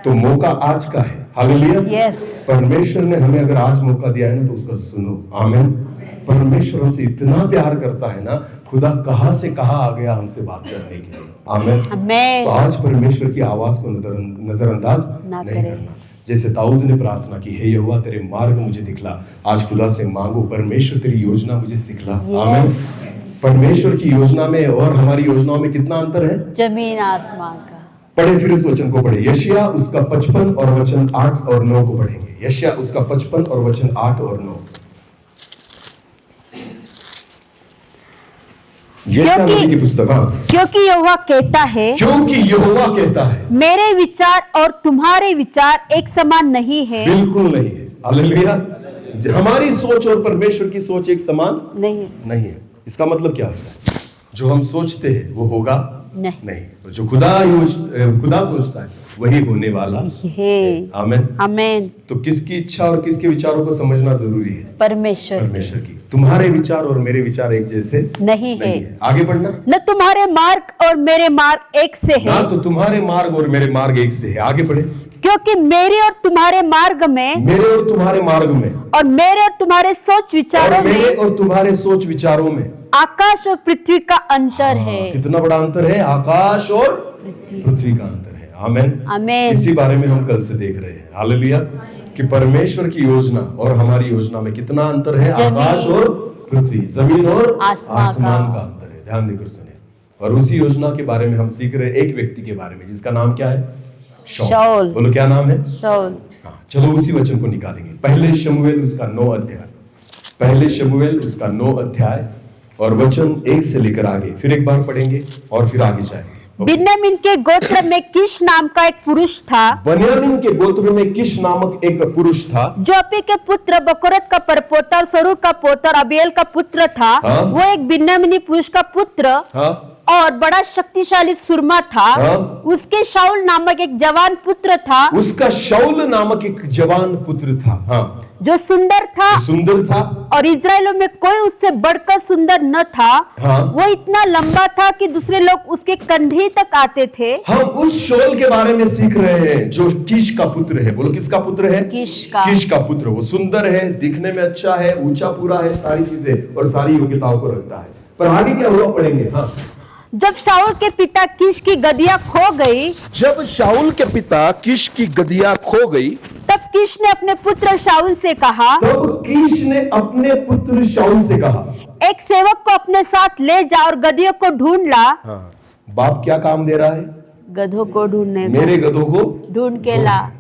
B: तो मौका आज का है। हालेलुया।
C: यस।
B: परमेश्वर ने हमें अगर आज मौका दिया है ना, तो उसका सुनो। आमीन। परमेश्वर हमसे इतना प्यार करता है ना, खुदा कहां से कहां आ गया हमसे बात करने के लिए। आमीन।
C: आमीन।
B: तो आज परमेश्वर की आवाज को नजरअंदाज नहीं करना। जैसे दाऊद ने प्रार्थना की, हे यहोवा तेरे मार्ग मुझे दिखला, आज खुदा से मांगो, परमेश्वर तेरी योजना मुझे सिखला। आमीन। परमेश्वर की योजना में और हमारी योजनाओं में कितना अंतर है,
C: जमीन आसमान का।
B: पढ़े फिर इस वचन को पढ़े, यशायाह उसका 55 और वचन 8 और 9 को पढ़ेंगे। यशायाह उसका 55 और वचन 8 और 9। की पुस्तक।
C: क्योंकि यहोवा कहता है,
B: क्योंकि यहोवा कहता है,
C: मेरे विचार और तुम्हारे विचार एक समान नहीं है।
B: बिल्कुल नहीं है। हालेलुया। हमारी सोच और परमेश्वर की सोच एक समान नहीं है। इसका मतलब क्या होता है, जो हम सोचते हैं वो होगा नहीं। जो खुदा सोचता है वही होने वाला है। आमीन।
C: आमीन।
B: तो किसकी इच्छा और किसके विचारों को समझना जरूरी है,
C: परमेश्वर
B: की। तुम्हारे विचार और मेरे विचार एक जैसे
C: नहीं है।
B: आगे पढ़ना।
C: न तुम्हारे मार्ग और मेरे मार्ग एक से है।
B: ना तो तुम्हारे मार्ग और मेरे मार्ग एक से है। आगे पढ़े।
C: क्योंकि मेरे और तुम्हारे मार्ग में
B: और मेरे और तुम्हारे सोच विचारों में, मेरे और तुम्हारे सोच विचारों में
C: आकाश और पृथ्वी का अंतर है।
B: कितना बड़ा अंतर है, आकाश और पृथ्वी का अंतर है। आमीन।
C: आमीन।
B: इसी बारे में हम कल से देख रहे हैं। हालेलुया। कि परमेश्वर की योजना और हमारी योजना में कितना अंतर है, आकाश और पृथ्वी, जमीन और आसमान का अंतर है। ध्यान देकर सुने। और उसी योजना के बारे में हम सीख रहे एक व्यक्ति के बारे में, जिसका नाम क्या है, शाऊल। बोलो क्या नाम है, शाऊल। चलो उसी वचन को निकालेंगे। पहले शमूएल उसका 9 अध्याय, पहले शमूएल उसका 9 अध्याय और वचन 1 से लेकर आगे फिर एक बार पढ़ेंगे और फिर आगे जाएंगे।
C: बिन्यामीन के गोत्र में किश नाम का एक पुरुष था।
B: बिन्यामीन के गोत्र में किश नामक एक पुरुष था,
C: जो अपी के पुत्र बकोरत का परपोता और सरूर का पोता और अबीएल का पुत्र था। वो एक बिन्यामीनी पुरुष का पुत्र और बड़ा शक्तिशाली सुरमा था। उसके शाऊल नामक एक जवान पुत्र था।
B: उसका शाऊल नामक एक जवान पुत्र था,
C: जो सुंदर था और इजराइलों में कोई उससे बढ़कर सुंदर न था। वो इतना लंबा था कि दूसरे लोग उसके कंधे तक आते थे।
B: हम उस शाऊल के बारे में सीख रहे हैं जो कीश का पुत्र है। बोलो किसका पुत्र है, कीश का पुत्र। वो सुंदर है, दिखने में अच्छा है, ऊंचा पूरा है, सारी चीजें और सारी योग्यताओं को रखता है। पर आगे क्या हुआ पढ़ेंगे।
C: जब शाऊल के पिता कीश की गदिया खो गई, तब कीश ने अपने पुत्र शाऊल से कहा, एक सेवक को अपने साथ ले जा और गधियों को ढूंढ ला।
B: बाप क्या काम दे रहा है,
C: गधों को ढूंढने,
B: मेरे गधों को
C: ढूंढ के ला।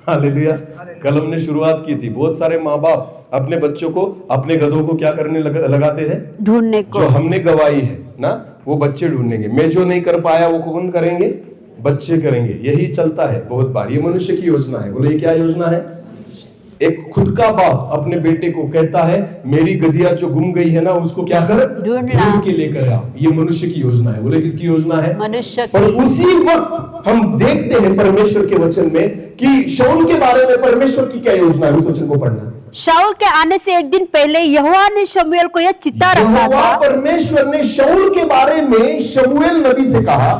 B: हालेलुया। कल हमने शुरुआत की थी, बहुत सारे माँ बाप अपने बच्चों को, अपने गधों को क्या करने लगाते हैं,
C: ढूंढने को।
B: जो हमने गवाई है ना, वो बच्चे ढूंढेंगे। मैं जो नहीं कर पाया वो कौन करेंगे, बच्चे करेंगे। यही चलता है बहुत बार। ये मनुष्य की योजना है। बोले ये क्या योजना है। एक खुद का बाप अपने बेटे को कहता है, मेरी गधिया जो गुम गई है ना, उसको क्या कर, ढूंढ के लेकर आओ। ये मनुष्य की योजना है। बोले किसकी योजना है,
C: मनुष्य की।
B: पर उसी वक्त हम देखते हैं परमेश्वर के वचन में कि शाऊल के बारे में परमेश्वर की क्या योजना है। उस वचन को पढ़ना।
C: शाऊल के आने से एक दिन पहले यहोवा ने शमूएल को यह चिता रखा
B: यहोवा
C: था,
B: परमेश्वर ने शाऊल के बारे में शमूएल नबी से कहा,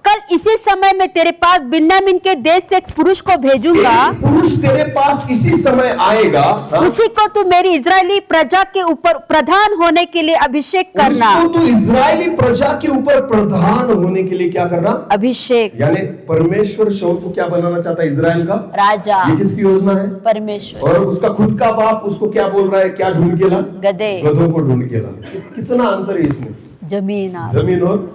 C: कल इसी समय में तेरे पास बिन्यामीन के देश से एक पुरुष को भेजूंगा,
B: एक पुरुष तेरे पास इसी समय आएगा, हाँ?
C: उसी को तू मेरी इजरायली प्रजा के ऊपर प्रधान होने के लिए अभिषेक करना।
B: उसको तू इजरायली प्रजा के ऊपर प्रधान होने के लिए क्या करना?
C: अभिषेक।
B: यानी परमेश्वर शाऊल को क्या बनाना चाहता है? इजराइल का
C: राजा।
B: ये किसकी योजना है?
C: परमेश्वर।
B: और उसका खुद का बाप उसको क्या बोल रहा है? क्या ढूंढ के ला?
C: गधे।
B: गधों को ढूंढ के ला। कितना अंतर है इसमें? जमीन और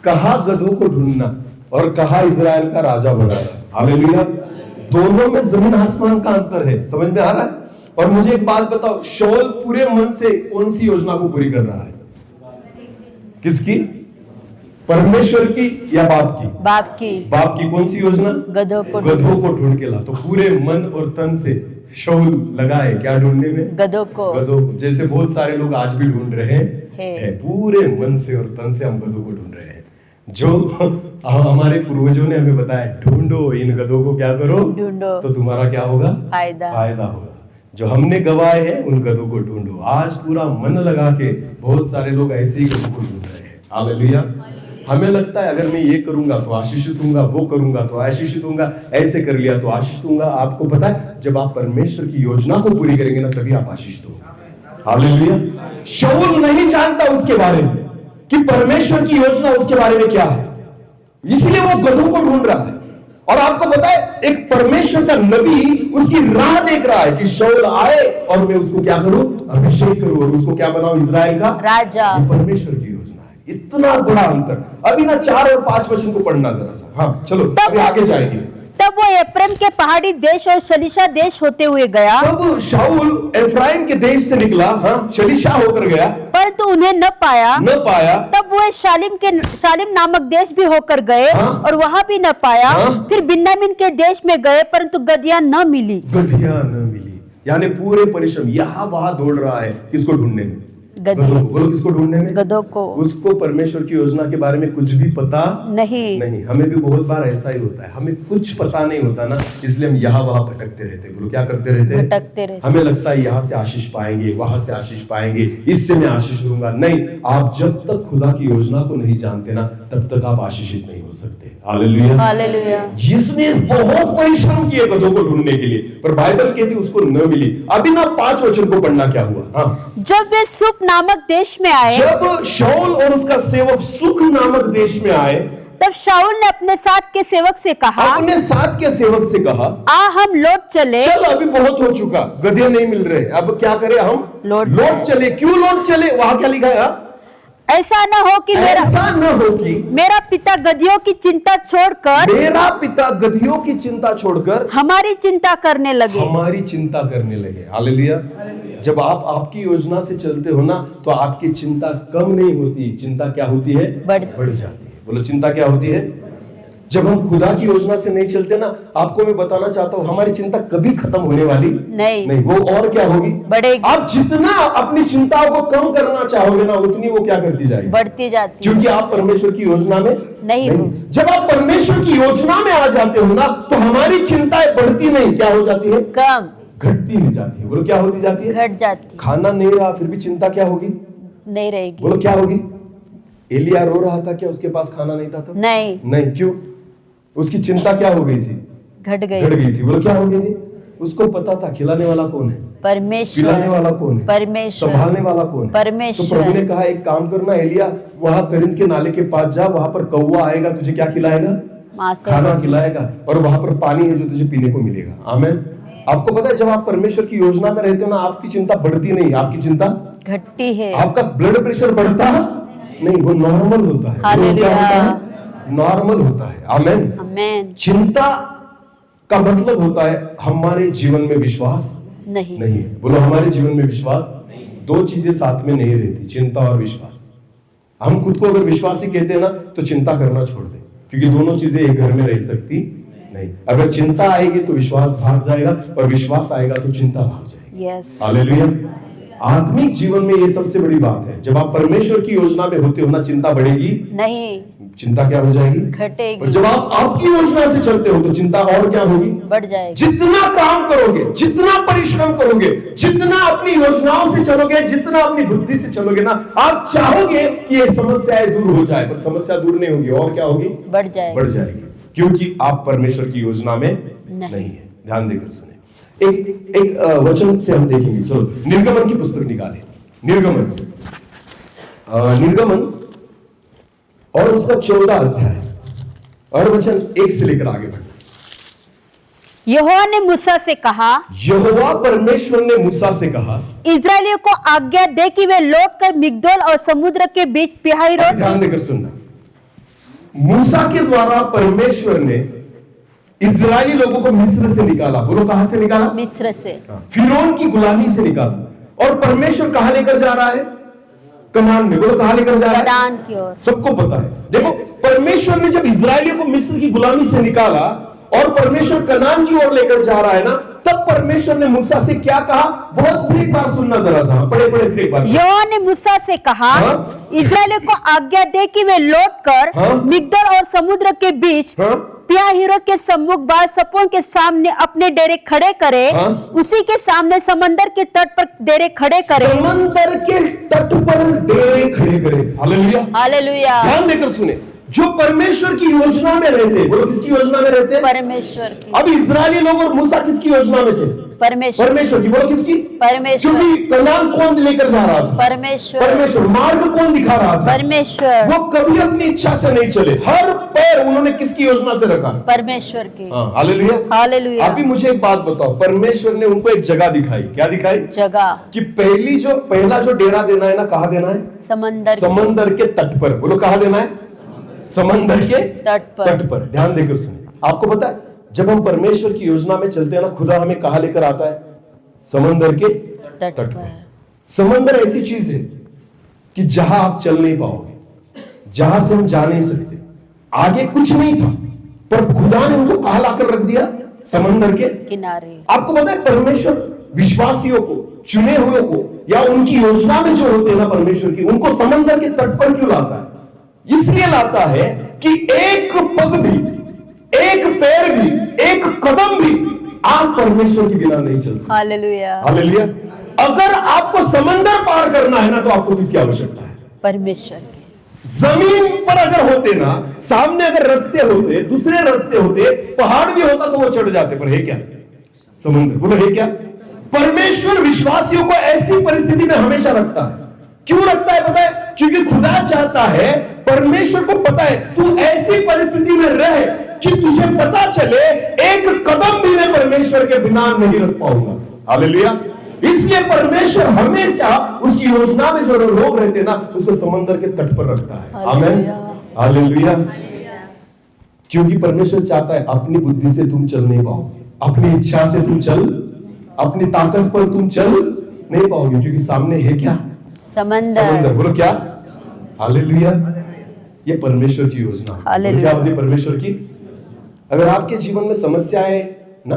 B: कहा गधों को ढूंढना और कहा इजराइल का राजा बनाना। हालेलुया। दोनों में जमीन आसमान का अंतर है। समझ में आ रहा है? और मुझे एक बात बताओ, शाऊल पूरे मन से कौन सी योजना को पूरी कर रहा है? किसकी? परमेश्वर की या बाप की? बाप की कौन सी योजना?
C: गधों को
B: ढूंढ के ला। तो पूरे मन और तन से शाऊल लगा है क्या ढूंढने में?
C: गधों को।
B: जैसे बहुत सारे लोग आज भी ढूंढ रहे हैं। पूरे मन से और तन से हम गधों को ढूंढ रहे हैं। जो हमारे पूर्वजों ने हमें बताया, ढूंढो इन गधों को, क्या करो? ढूंढो, तो तुम्हारा क्या होगा? फायदा होगा। जो हमने गवाए हैं उन गधों को ढूंढो। आज पूरा मन लगा के बहुत सारे लोग ऐसे ही गधों को ढूंढ रहे हैं। हालेलुया। हमें लगता है अगर मैं ये करूंगा तो आशीषित होऊंगा, वो करूंगा तो आशीषित होऊंगा, ऐसे कर लिया तो आशीषित होऊंगा। आपको पता है, जब आप परमेश्वर की योजना को पूरी करेंगे ना, तभी आप आशीषित होंगे। हालेलुया। शाऊल नहीं जानता उसके बारे में कि परमेश्वर की योजना उसके बारे में क्या है, इसलिए वो गधों को ढूंढ रहा है। और आपको पता है, एक परमेश्वर का नबी उसकी राह देख रहा है कि शाऊल आए और मैं उसको क्या करूं? अभिषेक करूं और उसको क्या बनाऊं? इजराइल का राजा। ये परमेश्वर की योजना है। इतना बड़ा अंतर। अभी ना 4 और 5 वचन को पढ़ना जरा सा। हाँ चलो, अभी आगे जाएंगे।
C: तब वो एफ्राइम के पहाड़ी देश और शलीशा देश होते हुए गया।
B: तब शाऊल एफ्राइम के देश से निकला, हाँ, शलीशा होकर गया,
C: परंतु उन्हें न पाया। तब वो शालिम नामक देश भी होकर गए,
B: हाँ?
C: और वहां भी न पाया।
B: हाँ?
C: फिर बिन्यामीन के देश में गए, परंतु गधियां न मिली।
B: यानी पूरे परिश्रम यहाँ वहां दौड़ रहा है, किसको ढूंढने में?
C: गधों को।
B: बोलो, किसको ढूंढने में?
C: गधों को।
B: उसको परमेश्वर की योजना के बारे में कुछ भी पता नहीं। हमें भी बहुत बार ऐसा ही होता है, हमें कुछ पता नहीं होता ना, इसलिए हम यहाँ वहां भटकते रहते। बोलो, क्या करते रहते? भटकते रहते। हमें लगता है यहाँ से आशीष पाएंगे, वहां से आशीष पाएंगे, इससे मैं आशीष लूंगा। नहीं, आप जब तक खुदा की योजना को नहीं जानते ना, तब तक आप आशीषित नहीं हो सकते। हालेलुया। जिसने बहुत परिश्रम किए गधों को ढूंढने के लिए, पर बाइबल कहती उसको न मिली। अभी ना 5 वचन को पढ़ना क्या हुआ? हाँ।
C: जब वे सुख नामक देश में आए,
B: जब शाऊल और उसका सेवक सुख नामक देश में आए,
C: तब शाऊल ने अपने साथ के सेवक से कहा, आ हम लौट चले।
B: चल, अभी बहुत हो चुका, गधे नहीं मिल रहे, अब क्या करें? हम लौट चले। क्यों लौट चले? वहां क्या लिखा है?
C: ऐसा न हो कि मेरा पिता गधियों की चिंता छोड़कर हमारी चिंता करने लगे।
B: हालेलुया। जब आप आपकी योजना से चलते हो ना, तो आपकी चिंता कम नहीं होती, चिंता क्या होती है? बढ़ जाती है। बोलो, चिंता क्या होती है? जब हम खुदा की योजना से नहीं चलते ना, आपको मैं बताना चाहता हूँ, हमारी चिंता कभी खत्म होने वाली नहीं। वो और क्या होगी? बढ़ेगी। आप जितना अपनी चिंताओं को कम करना चाहोगे ना, उतनी वो क्या करती जाएगी? बढ़ती जाती। क्योंकि आप परमेश्वर की योजना में नहीं। जब आप परमेश्वर की योजना में आ जाते हो ना, तो हमारी चिंताएं बढ़ती नहीं, क्या हो जाती है? कम, घटती हो जाती है। बोलो, क्या होती जाती है? घट जाती। खाना नहीं रहा, फिर भी चिंता क्या होगी? नहीं रहेगी। बोलो, क्या होगी? एलिया रो रहा था, क्या उसके पास खाना नहीं था? तो नहीं। क्यों? उसकी चिंता क्या हो गई थी? घट गई थी। बोलो, क्या हो गई थी? उसको पता था खिलाने वाला कौन है? परमेश्वर। पिलाने वाला कौन है? परमेश्वर। संभालने वाला कौन है? परमेश्वर। तो प्रभु ने कहा, एक काम करना एलिया, वहां करिन के नाले के पास जा, वहां पर कौवा आएगा, तुझे क्या खिलाएगा? खाना खिलाएगा, और वहां पर पानी है जो तुझे पीने को मिलेगा। आमीन। आपको पता है, जब आप परमेश्वर की योजना में रहते हो ना, आपकी चिंता बढ़ती नहीं, आपकी चिंता घटती है। आपका ब्लड प्रेशर बढ़ता नहीं, वो नॉर्मल होता है। नॉर्मल होता है। आमीन। चिंता का मतलब होता है हमारे जीवन में विश्वास नहीं है। बोलो, हमारे जीवन में विश्वास। 2 चीजें साथ में नहीं रहती, चिंता और विश्वास। हम खुद को अगर विश्वासी कहते हैं ना, तो चिंता करना छोड़ दें, क्योंकि दोनों चीजें एक घर में रह सकती नहीं। अगर चिंता आएगी तो विश्वास भाग जाएगा, और विश्वास आएगा तो चिंता भाग जाएगी। हालेलुया। आत्मिक जीवन में ये सबसे बड़ी बात है। जब आप परमेश्वर की योजना में होते हो ना, चिंता बढ़ेगी नहीं। चिंता क्या हो जाएगी?
C: घटेगी।
B: पर जब आप आपकी योजना से चलते हो तो चिंता और क्या होगी?
C: बढ़ जाएगी।
B: जितना काम करोगे, जितना परिश्रम करोगे, जितना अपनी योजनाओं से चलोगे, जितना अपनी बुद्धि से चलोगे ना, आप चाहोगे कि ये समस्याएं दूर हो जाए, पर समस्या दूर नहीं होगी और क्या होगी?
C: बढ़ जाएगी।
B: बढ़ जाएगी, क्योंकि आप परमेश्वर की योजना में नहीं है। ध्यान देकर सुने। एक वचन से हम देखेंगे। चलो निर्गमन की पुस्तक निकालें। निर्गमन और उसका 14 अध्याय और वचन 1 से लेकर आगे बढ़ना।
C: यहोवा ने मूसा से कहा,
B: यहोवा परमेश्वर ने मूसा से कहा,
C: इस्राएलियों को आज्ञा दे कि वे लौटकर मिग्दोल और समुद्र के बीच पिहाहिरोत।
B: ध्यान देकर सुनना। मूसा के द्वारा परमेश्वर ने इजरायली लोगों को मिस्र से निकाला। बोलो कहां से निकाला?
C: मिस्र से।
B: फिरौन की गुलामी से निकाला। और परमेश्वर कहां लेकर जा रहा है? कनान में। बोलो कहां लेकर जा रहा है?
C: कनान की ओर।
B: सबको पता है। देखो परमेश्वर ने जब इजरायलियों को मिस्र की गुलामी से निकाला और परमेश्वर कनान की ओर लेकर जा रहा है ना, तब परमेश्वर ने मूसा से क्या कहा? बहुत फिर एक बार सुनना जरा सा, पढ़े फिर एक बार।
C: यहोवा ने मूसा से कहा, इस्राएलियों को आज्ञा दे कि वे लौटकर मिग्दोल और समुद्र के बीच पिहाहिरोत के सम्मुख बाल सपोन के सामने अपने डेरे खड़े करे। उसी के सामने समंदर के तट पर डेरे खड़े करे।
B: समंदर के तट पर डेरे खड़े करे। Hallelujah,
C: hallelujah.
B: ध्यान देकर सुने। जो परमेश्वर की योजना में रहते, बोलो किसकी योजना में रहते?
C: परमेश्वर की।
B: अब इजरायली लोग और मूसा किसकी योजना में थे? परमेश्वर की। बोलो किसकी?
C: परमेश्वर।
B: क्योंकि कनान कौन लेकर जा रहा था?
C: परमेश्वर।
B: मार्ग कौन दिखा रहा था?
C: परमेश्वर।
B: वो कभी अपनी इच्छा से नहीं चले, हर पैर उन्होंने किसकी योजना से रखा?
C: परमेश्वर की।
B: Hallelujah,
C: hallelujah.
B: अभी मुझे एक बात बताओ, परमेश्वर ने उनको एक जगह दिखाई। क्या दिखाई?
C: जगह
B: कि पहला जो डेरा देना है ना, कहाँ देना है? समंदर के तट पर। बोलो कहाँ देना है? समंदर के तट पर। ध्यान देकर सुनिए। आपको पता है जब हम परमेश्वर की योजना में चलते हैं ना, खुदा हमें कहां लेकर आता है? समंदर के तट पर। समंदर ऐसी चीज है कि जहां आप चल नहीं पाओगे, जहां से हम जा नहीं सकते, आगे कुछ नहीं था, पर खुदा ने उनको कहां लाकर रख दिया? समंदर के किनारे। आपको पता है परमेश्वर विश्वासियों को, चुने हुए को, या उनकी योजना में जो होते हैं ना परमेश्वर की, उनको समंदर के तट पर क्यों लाता है? इसलिए लाता है कि एक पग भी, एक पैर भी, एक कदम भी आप परमेश्वर के बिना नहीं चल सकते।
C: Hallelujah,
B: hallelujah. अगर आपको समंदर पार करना है ना, तो आपको किसकी आवश्यकता है? परमेश्वर की। जमीन पर अगर होते ना, सामने अगर रास्ते होते, दूसरे रास्ते होते, पहाड़ भी होता तो वो चढ़ जाते, पर है क्या? समुद्र। बोलो है क्या? परमेश्वर विश्वासियों को ऐसी परिस्थिति में हमेशा रखता है। क्यों रखता है पता है? क्योंकि खुदा चाहता है, परमेश्वर को पता है तू ऐसी परिस्थिति में रहे कि तुझे पता चले एक कदम भी मैं परमेश्वर के बिना नहीं रख पाऊंगा। हालेलुया। इसलिए परमेश्वर हमेशा उसकी योजना में जो लोग रहते ना, उसको समंदर के तट पर रखता है। आमीन, हालेलुया। क्योंकि परमेश्वर चाहता है अपनी बुद्धि से तुम चल नहीं पाओगे, अपनी इच्छा से तुम चल, अपनी ताकत पर तुम चल नहीं पाओगे, क्योंकि सामने है क्या? समंदर। बोलो क्या? हालेलुया। ये परमेश्वर की योजना है। क्या होती है परमेश्वर की? अगर आपके जीवन में समस्याएं ना,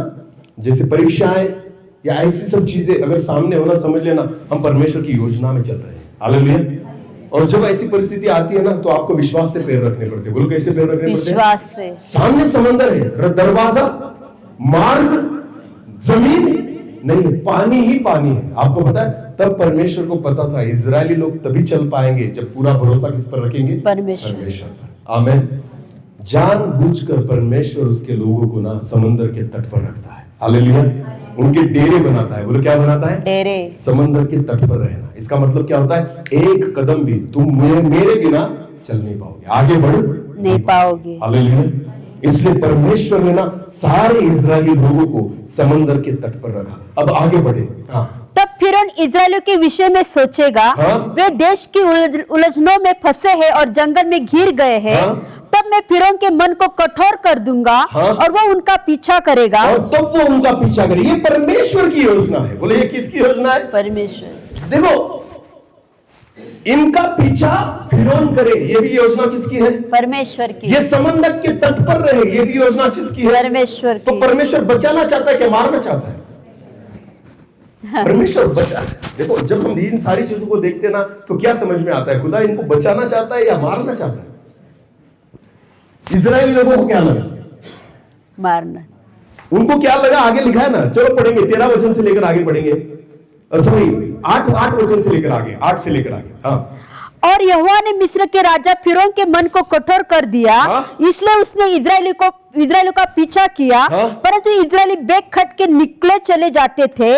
B: जैसे परीक्षाएं या ऐसी सब चीजें अगर सामने होना, समझ लेना हम परमेश्वर की योजना में चल रहे हैं। हालेलुया। और जब ऐसी परिस्थिति आती है ना, तो आपको विश्वास से पैर रखने पड़ते हैं। बोलो कैसे पैर रखने पड़ते हैं? विश्वास से। सामने समंदर है, दरवाजा, मार्ग, जमीन नहीं, पानी ही पानी है। आपको पता है तब परमेश्वर को पता था इजरायली लोग तभी चल पाएंगे जब पूरा भरोसा किस पर रखेंगे? परमेश्वर पर। आमीन। जानबूझकर परमेश्वर उसके लोगों को ना समंदर के तट पर रखता है। हालेलुया। उनके डेरे बनाता है। बोलो क्या बनाता है? डेरे। समंदर के तट पर रहना, इसका मतलब क्या होता है? एक कदम भी तुम मेरे बिना चल नहीं पाओगे, आगे बढ़ नहीं पाओगे। हालेलुया। इसलिए परमेश्वर ने ना सारे इजरायली लोगों को समंदर के तट पर रखा। अब आगे बढ़े।
C: तब फिरौन इजरायलियों के विषय में सोचेगा, वे देश की उलझनों में फंसे हैं और जंगल में घिर गए हैं। तब मैं फिरौन के मन को कठोर कर दूंगा और वो उनका पीछा करेगा।
B: और तब वो उनका पीछा करेगा। ये परमेश्वर की योजना है। बोले ये किसकी योजना है?
C: परमेश्वर।
B: देखो इनका पीछा फिरौन करे, ये भी योजना किसकी है? परमेश्वर की। ये समंदर के तट पर रहे, ये भी योजना किसकी है? परमेश्वर की। तो परमेश्वर बचाना चाहता है क्या मारना चाहता है? परमेश्वर बचा। देखो जब हम इन सारी चीजों को देखते ना, तो क्या समझ में आता है? खुदा इनको बचाना चाहता है या मारना चाहता है? इजरायली लोगों को क्या लगा?
C: मारना।
B: उनको क्या लगा? आगे लिखा है ना, चलो पढ़ेंगे 13 वचन से लेकर आगे पढ़ेंगे, सॉरी 8 वचन से लेकर आगे, 8 से लेकर आगे। हाँ,
C: और यहोवा ने मिस्र के राजा फिरौन के मन को कठोर कर दिया, इसलिए उसने इजरायलियों का पीछा किया, परंतु इजरायली बेग खट के निकले चले जाते थे।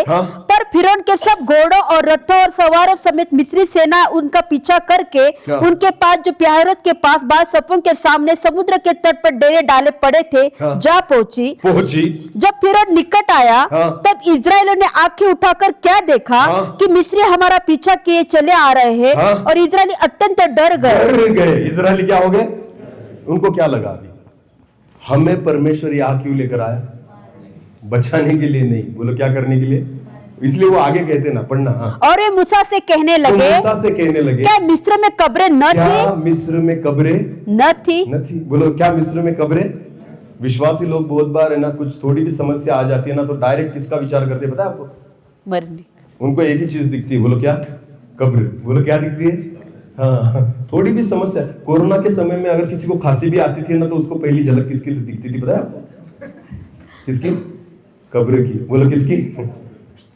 C: पर फिरौन के सब घोड़ों और रथों और सवारों समेत मिस्री सेना उनका पीछा करके उनके पास जो प्याहरत के पास बाल सपों के सामने समुद्र के तट पर डेरे डाले पड़े थे जा पहुंची। जब फिरौन निकट आया तब इजरायलियों ने आंखें उठाकर क्या देखा कि मिस्री हमारा पीछा किए चले आ रहे हैं, और इजरायली अत्यंत डर गए।
B: इजरायली क्या हो गए? उनको क्या लगा? अभी हमें परमेश्वर यहाँ क्यों लेकर आया? बचाने के लिए नहीं, बोलो क्या करने के लिए? इसलिए वो आगे कहते ना, पढ़ना। हाँ।
C: और वे मूसा से कहने लगे, क्या मिस्र में कब्रें न थी?
B: मिस्र में कब्रें
C: न थी?
B: बोलो क्या मिस्र में कब्रें? विश्वासी लोग बहुत बार है ना, कुछ थोड़ी भी समस्या आ जाती है ना, तो डायरेक्ट किसका विचार करते हैं पता है आपको?
C: मरने।
B: उनको एक ही चीज दिखती है, बोलो क्या? कब्र। बोलो क्या दिखती है? हाँ, थोड़ी भी समस्या। कोरोना के समय में अगर किसी को खांसी भी आती थी ना, तो उसको पहली झलक किसकी दिखती थी पता है आपको? किसकी? कब्र की। बोलो किसकी?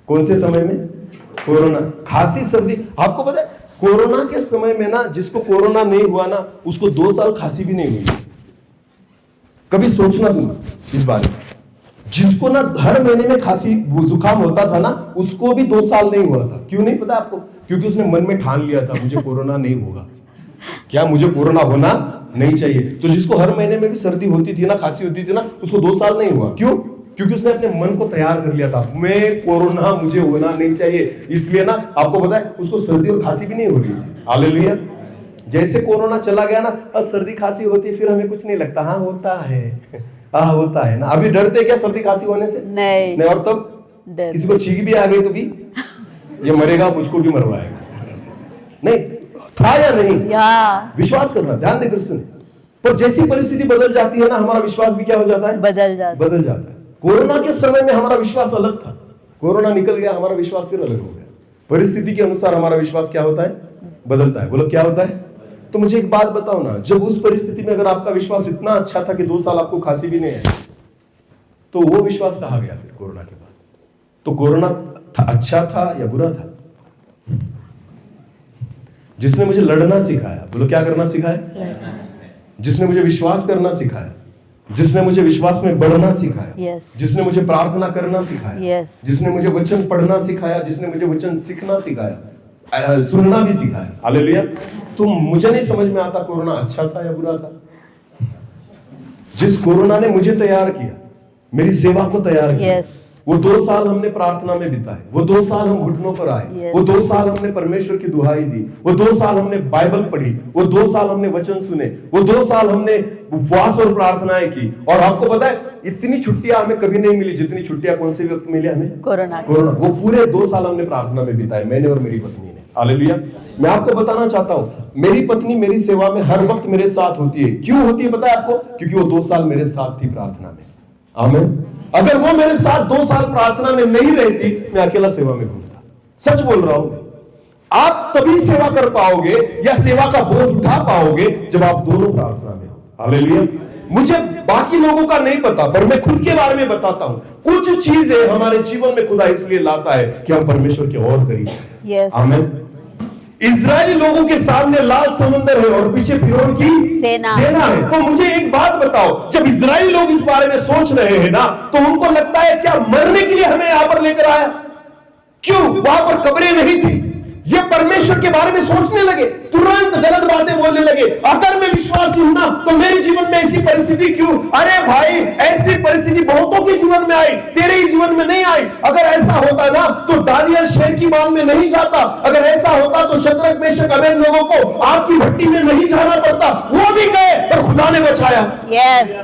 B: कौन से समय में? कोरोना। खांसी सर्दी। आपको पता है कोरोना के समय में ना, जिसको कोरोना नहीं हुआ ना, उसको 2 साल खांसी भी नहीं हुई। कभी सोचना तुम इस बारे में। जिसको ना हर महीने में खांसी जुकाम होता था ना, उसको भी 2 साल नहीं हुआ था। क्यों नहीं पता आपको? क्योंकि उसने मन में ठान लिया था मुझे कोरोना नहीं होगा। क्या मुझे कोरोना होना नहीं चाहिए। तो जिसको हर महीने में भी सर्दी होती थी ना, खांसी होती थी ना, उसको 2 साल नहीं हुआ। क्यों? क्योंकि उसने अपने मन को तैयार कर लिया था, मैं कोरोना मुझे होना नहीं चाहिए। इसलिए ना आपको पता है उसको सर्दी और खांसी भी नहीं हो रही थी। हालेलुया। जैसे कोरोना चला गया ना, अब सर्दी खांसी होती है, फिर हमें कुछ नहीं लगता। हाँ होता है, हाँ होता है ना। अभी डरते क्या सर्दी खांसी होने से? नहीं। और तब किसी को छींक भी आ गई तो भी ये मरेगा, मुझको भी मरवाएगा। नहीं था या नहीं? विश्वास करना, ध्यान दे कृष्ण। पर जैसी परिस्थिति बदल जाती है ना, हमारा विश्वास भी क्या हो जाता है? बदल जाता है। कोरोना के समय में हमारा विश्वास अलग था, कोरोना निकल गया, हमारा विश्वास फिर अलग हो गया। परिस्थिति के अनुसार हमारा विश्वास क्या होता है? बदलता है। बोलो क्या होता है? तो मुझे एक बात बताओ ना, जब उस परिस्थिति में अगर आपका विश्वास इतना अच्छा था कि 2 साल आपको खांसी भी नहीं है, तो वो विश्वास कहाँ गया फिर कोरोना के बाद? तो कोरोना अच्छा था या बुरा था? जिसने मुझे लड़ना सिखाया, बोलो क्या करना सिखाया? जिसने मुझे विश्वास करना सिखाया, जिसने मुझे विश्वास में बढ़ना सिखाया, जिसने मुझे प्रार्थना करना सिखाया, जिसने मुझे वचन पढ़ना सिखाया, जिसने मुझे वचन सीखना सिखाया, सुनना भी सिखाया। हालेलुया। तो मुझे नहीं समझ में आता कोरोना अच्छा था या बुरा था। जिस कोरोना ने मुझे तैयार किया, मेरी सेवा को तैयार किया, वो 2 साल हमने प्रार्थना में बिताए, वो 2 साल हम घुटनों पर आए, वो 2 साल हमने परमेश्वर की दुहाई दी, वो 2 साल हमने बाइबल पढ़ी, वो 2 साल हमने वचन सुने, वो 2 साल हमने उपवास और प्रार्थनाएं की। और आपको पता है इतनी छुट्टियां हमें कभी नहीं मिली जितनी छुट्टियां कौन से वक्त मिली हमें? कोरोना। वो पूरे 2 साल हमने प्रार्थना में बिताए, मैंने और मेरी पत्नी ने। हालेलुया। मैं आपको बताना चाहता हूं, मेरी पत्नी मेरी सेवा में हर वक्त मेरे साथ होती है। क्यों होती है पता है आपको? क्योंकि वो 2 साल मेरे साथ थी प्रार्थना में। आमीन। अगर वो मेरे साथ 2 साल प्रार्थना में नहीं रहती, मैं अकेला सेवा में घूमता। सच बोल रहा हूं। आप तभी सेवा कर पाओगे या सेवा का बोझ उठा पाओगे जब आप दोनों प्रार्थना में हो। हालेलुया। मुझे बाकी लोगों का नहीं पता, पर मैं खुद के बारे में बताता हूं। कुछ चीजें हमारे जीवन में खुदा इसलिए लाता है कि हम परमेश्वर के और करीब। आमीन। इजरायली लोगों के सामने लाल समुद्र है और पीछे फिरौन की सेना है। तो मुझे एक बात बताओ, जब इजरायली लोग इस बारे में सोच रहे हैं ना, तो उनको लगता है क्या मरने के लिए हमें यहां पर लेकर आया? क्यों? वहां पर कब्रें नहीं थी। ये परमेश्वर के बारे में सोचने लगे, तुरंत गलत बातें बोलने लगे। अगर मैं विश्वासी हूं ना, तो मेरे जीवन में ऐसी परिस्थिति क्यों? अरे भाई, ऐसी परिस्थिति बहुतों के जीवन में आई, तेरे ही जीवन में नहीं आई। अगर ऐसा होता ना, तो दानियल शेर की बाग में नहीं जाता। अगर ऐसा होता तो शद्रक मेशक अबेदनगो को आग की भट्टी में नहीं जाना पड़ता। वो भी गए पर खुदा ने बचाया।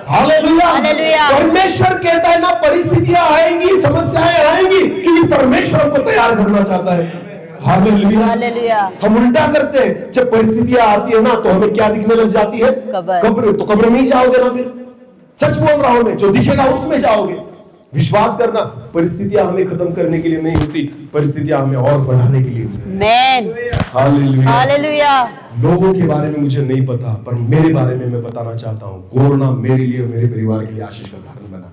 B: हालेलुया। परमेश्वर कहता है ना, परिस्थितियां आएंगी, समस्याएं आएंगी, कि परमेश्वर को तैयार करना चाहता है। हालेलुया। हम उल्टा करते हैं, जब परिस्थितियां आती है ना, तो हमें क्या दिखने लग जाती है? कब्र। तो कब्र में ही जाओगे ना फिर। सच बोल रहा हूं मैं, जो दिखेगा उसमें जाओगे। विश्वास करना, परिस्थितियां हमें खत्म करने के लिए नहीं होती, परिस्थितियां हमें और बढ़ाने के लिए होती। हालेलुया।
C: हालेलुया।
B: लोगों के बारे में मुझे नहीं पता, पर मेरे बारे में मैं बताना चाहता हूँ, कोरोना मेरे लिए और मेरे परिवार के लिए आशीष का कारण बना।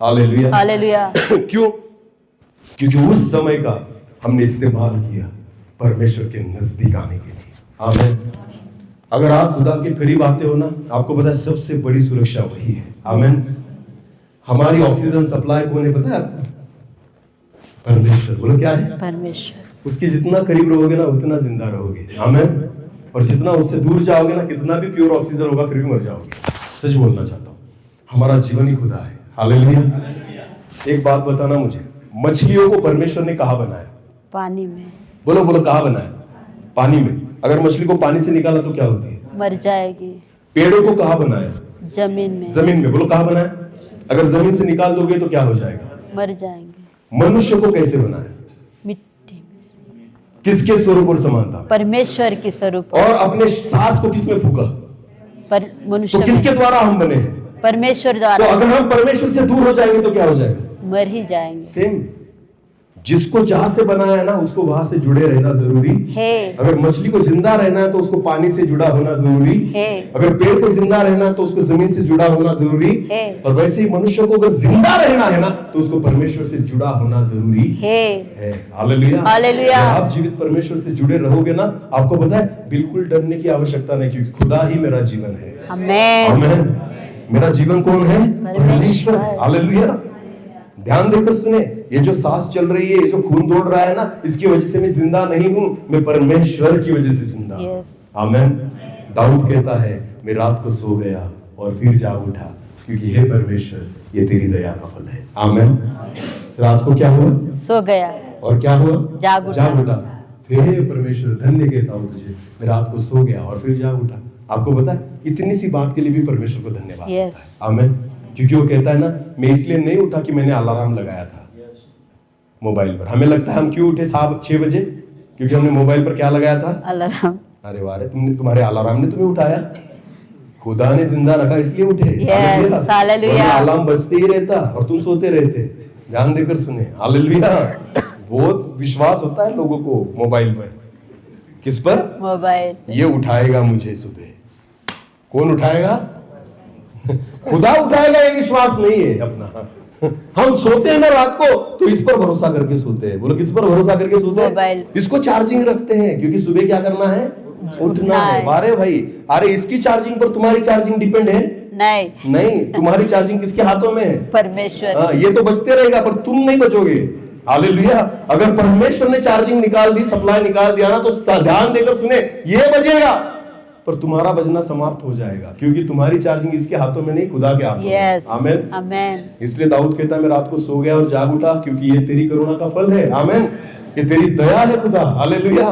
B: हालेलुया।
C: हालेलुया।
B: क्यों? क्योंकि उस समय का हमने इस्तेमाल किया परमेश्वर के नजदीक आने के लिए। आमीन। अगर आप खुदा के करीब आते हो ना, आपको पता है सबसे बड़ी सुरक्षा वही है। आमीन। हमारी ऑक्सीजन सप्लाई कौन है पता है आपको? परमेश्वर। बोलो क्या है?
C: परमेश्वर।
B: उसके जितना करीब रहोगे ना उतना जिंदा रहोगे। आमीन। और जितना उससे दूर जाओगे ना, कितना भी प्योर ऑक्सीजन होगा फिर भी मर जाओगे। सच बोलना चाहता हूँ, हमारा जीवन ही खुदा है। हालेलुया। एक बात बताना मुझे, मछलियों को परमेश्वर ने कहाँ बनाया?
C: पानी में।
B: बोलो बोलो, कहाँ बनाया? पानी में। अगर मछली को पानी से निकाला तो क्या होती है?
C: मर जाएगी।
B: पेड़ों को कहाँ बनाया?
C: जमीन में।
B: जमीन में। बोलो कहाँ बनाया? अगर जमीन से निकाल दोगे तो क्या हो जाएगा?
C: मर जाएंगे।
B: मनुष्य को कैसे बनाया?
C: मिट्टी में।
B: किसके स्वरूप और समानता?
C: परमेश्वर के स्वरूप।
B: और अपने सांस को किसमें फूका?
C: पर मनुष्य
B: तो किसके द्वारा हम बने हैं?
C: परमेश्वर
B: तो
C: द्वारा।
B: अगर हम परमेश्वर से दूर हो जाएंगे तो क्या हो जाएगा?
C: मर ही जाएंगे।
B: सेम। जिसको जहां से बनाया है ना, उसको वहां से जुड़े रहना जरूरी
C: है।
B: अगर मछली को जिंदा रहना है तो उसको पानी से जुड़ा होना जरूरी
C: है।
B: अगर पेड़ को जिंदा रहना है तो उसको जमीन से जुड़ा होना जरूरी
C: है।
B: और वैसे ही मनुष्य को अगर जिंदा रहना है ना तो उसको परमेश्वर से जुड़ा होना जरूरी
C: है।
B: हालेलुया।
C: हालेलुया।
B: आप जीवित परमेश्वर से जुड़े रहोगे ना, आपको पता है बिल्कुल डरने की आवश्यकता नहीं, क्योंकि खुदा ही मेरा जीवन है।
C: आमेन।
B: आमेन। मेरा जीवन कौन है?
C: परमेश्वर।
B: हालेलुया। ध्यान देकर सुने, ये जो सांस चल रही है, ये जो खून दौड़ रहा है ना, इसकी वजह से मैं जिंदा नहीं हूं, मैं परमेश्वर की वजह से जिंदा हूं।
C: यस।
B: आमेन। दाऊद कहता है, मैं रात को सो गया और फिर जाग उठा, क्योंकि हे परमेश्वर, ये तेरी दया का फल है। आमेन। रात को क्या हुआ?
C: सो गया
B: और क्या हुआ?
C: जाग उठा।
B: फिर हे परमेश्वर, धन्य कहता हूं तुझे, मैं रात को सो गया और फिर जाग उठा। आपको पता है, इतनी सी बात के लिए भी परमेश्वर को धन्यवाद।
C: यस।
B: आमेन। क्योंकि वो कहता है ना, मैं इसलिए नहीं उठा कि मैंने अलार्म लगाया था मोबाइल पर। हमें लगता है हम क्यों उठे साहब 6 बजे? क्योंकि हमने मोबाइल पर क्या लगाया था?
C: अलार्म।
B: अरे वाह रे, तुम्हारे अलार्म ने तुम्हें उठाया? खुदा ने जिंदा रखा इसलिए उठे।
C: यस। हालेलुया।
B: अलार्म बजते ही रहता और तुम सोते रहते। ध्यान देकर सुने। हालेलुया। बहुत विश्वास होता है लोगों को मोबाइल पर। किस पर?
C: मोबाइल।
B: ये उठाएगा मुझे सुबह। कौन उठाएगा? खुदा उठाएगा, ये विश्वास नहीं है अपना। हम सोते हैं ना रात को, तो इस पर भरोसा करके सोते हैं। बोलो किस पर भरोसा करके सोते हैं?
C: मोबाइल।
B: इसको चार्जिंग रखते हैं, क्योंकि सुबह क्या करना है? उठना है। अरे भाई, अरे इसकी चार्जिंग पर तुम्हारी चार्जिंग डिपेंड है? नहीं, तुम्हारी चार्जिंग किसके हाथों में है?
C: परमेश्वर।
B: ये तो बचते रहेगा पर तुम नहीं बचोगे। हालेलुया। अगर परमेश्वर ने चार्जिंग निकाल दी, सप्लाई निकाल दिया ना, तो ध्यान देकर सुने, ये बजेगा पर तुम्हारा बजना समाप्त हो जाएगा, क्योंकि तुम्हारी चार्जिंग इसके हाथों में नहीं, खुदा के हाथों में। आमेन।
C: आमेन।
B: इसलिए दाऊद कहता है, मैं रात को सो गया और जाग उठा, क्योंकि ये तेरी करुणा का फल है। आमेन। ये तेरी दया है खुदा। हालेलुया।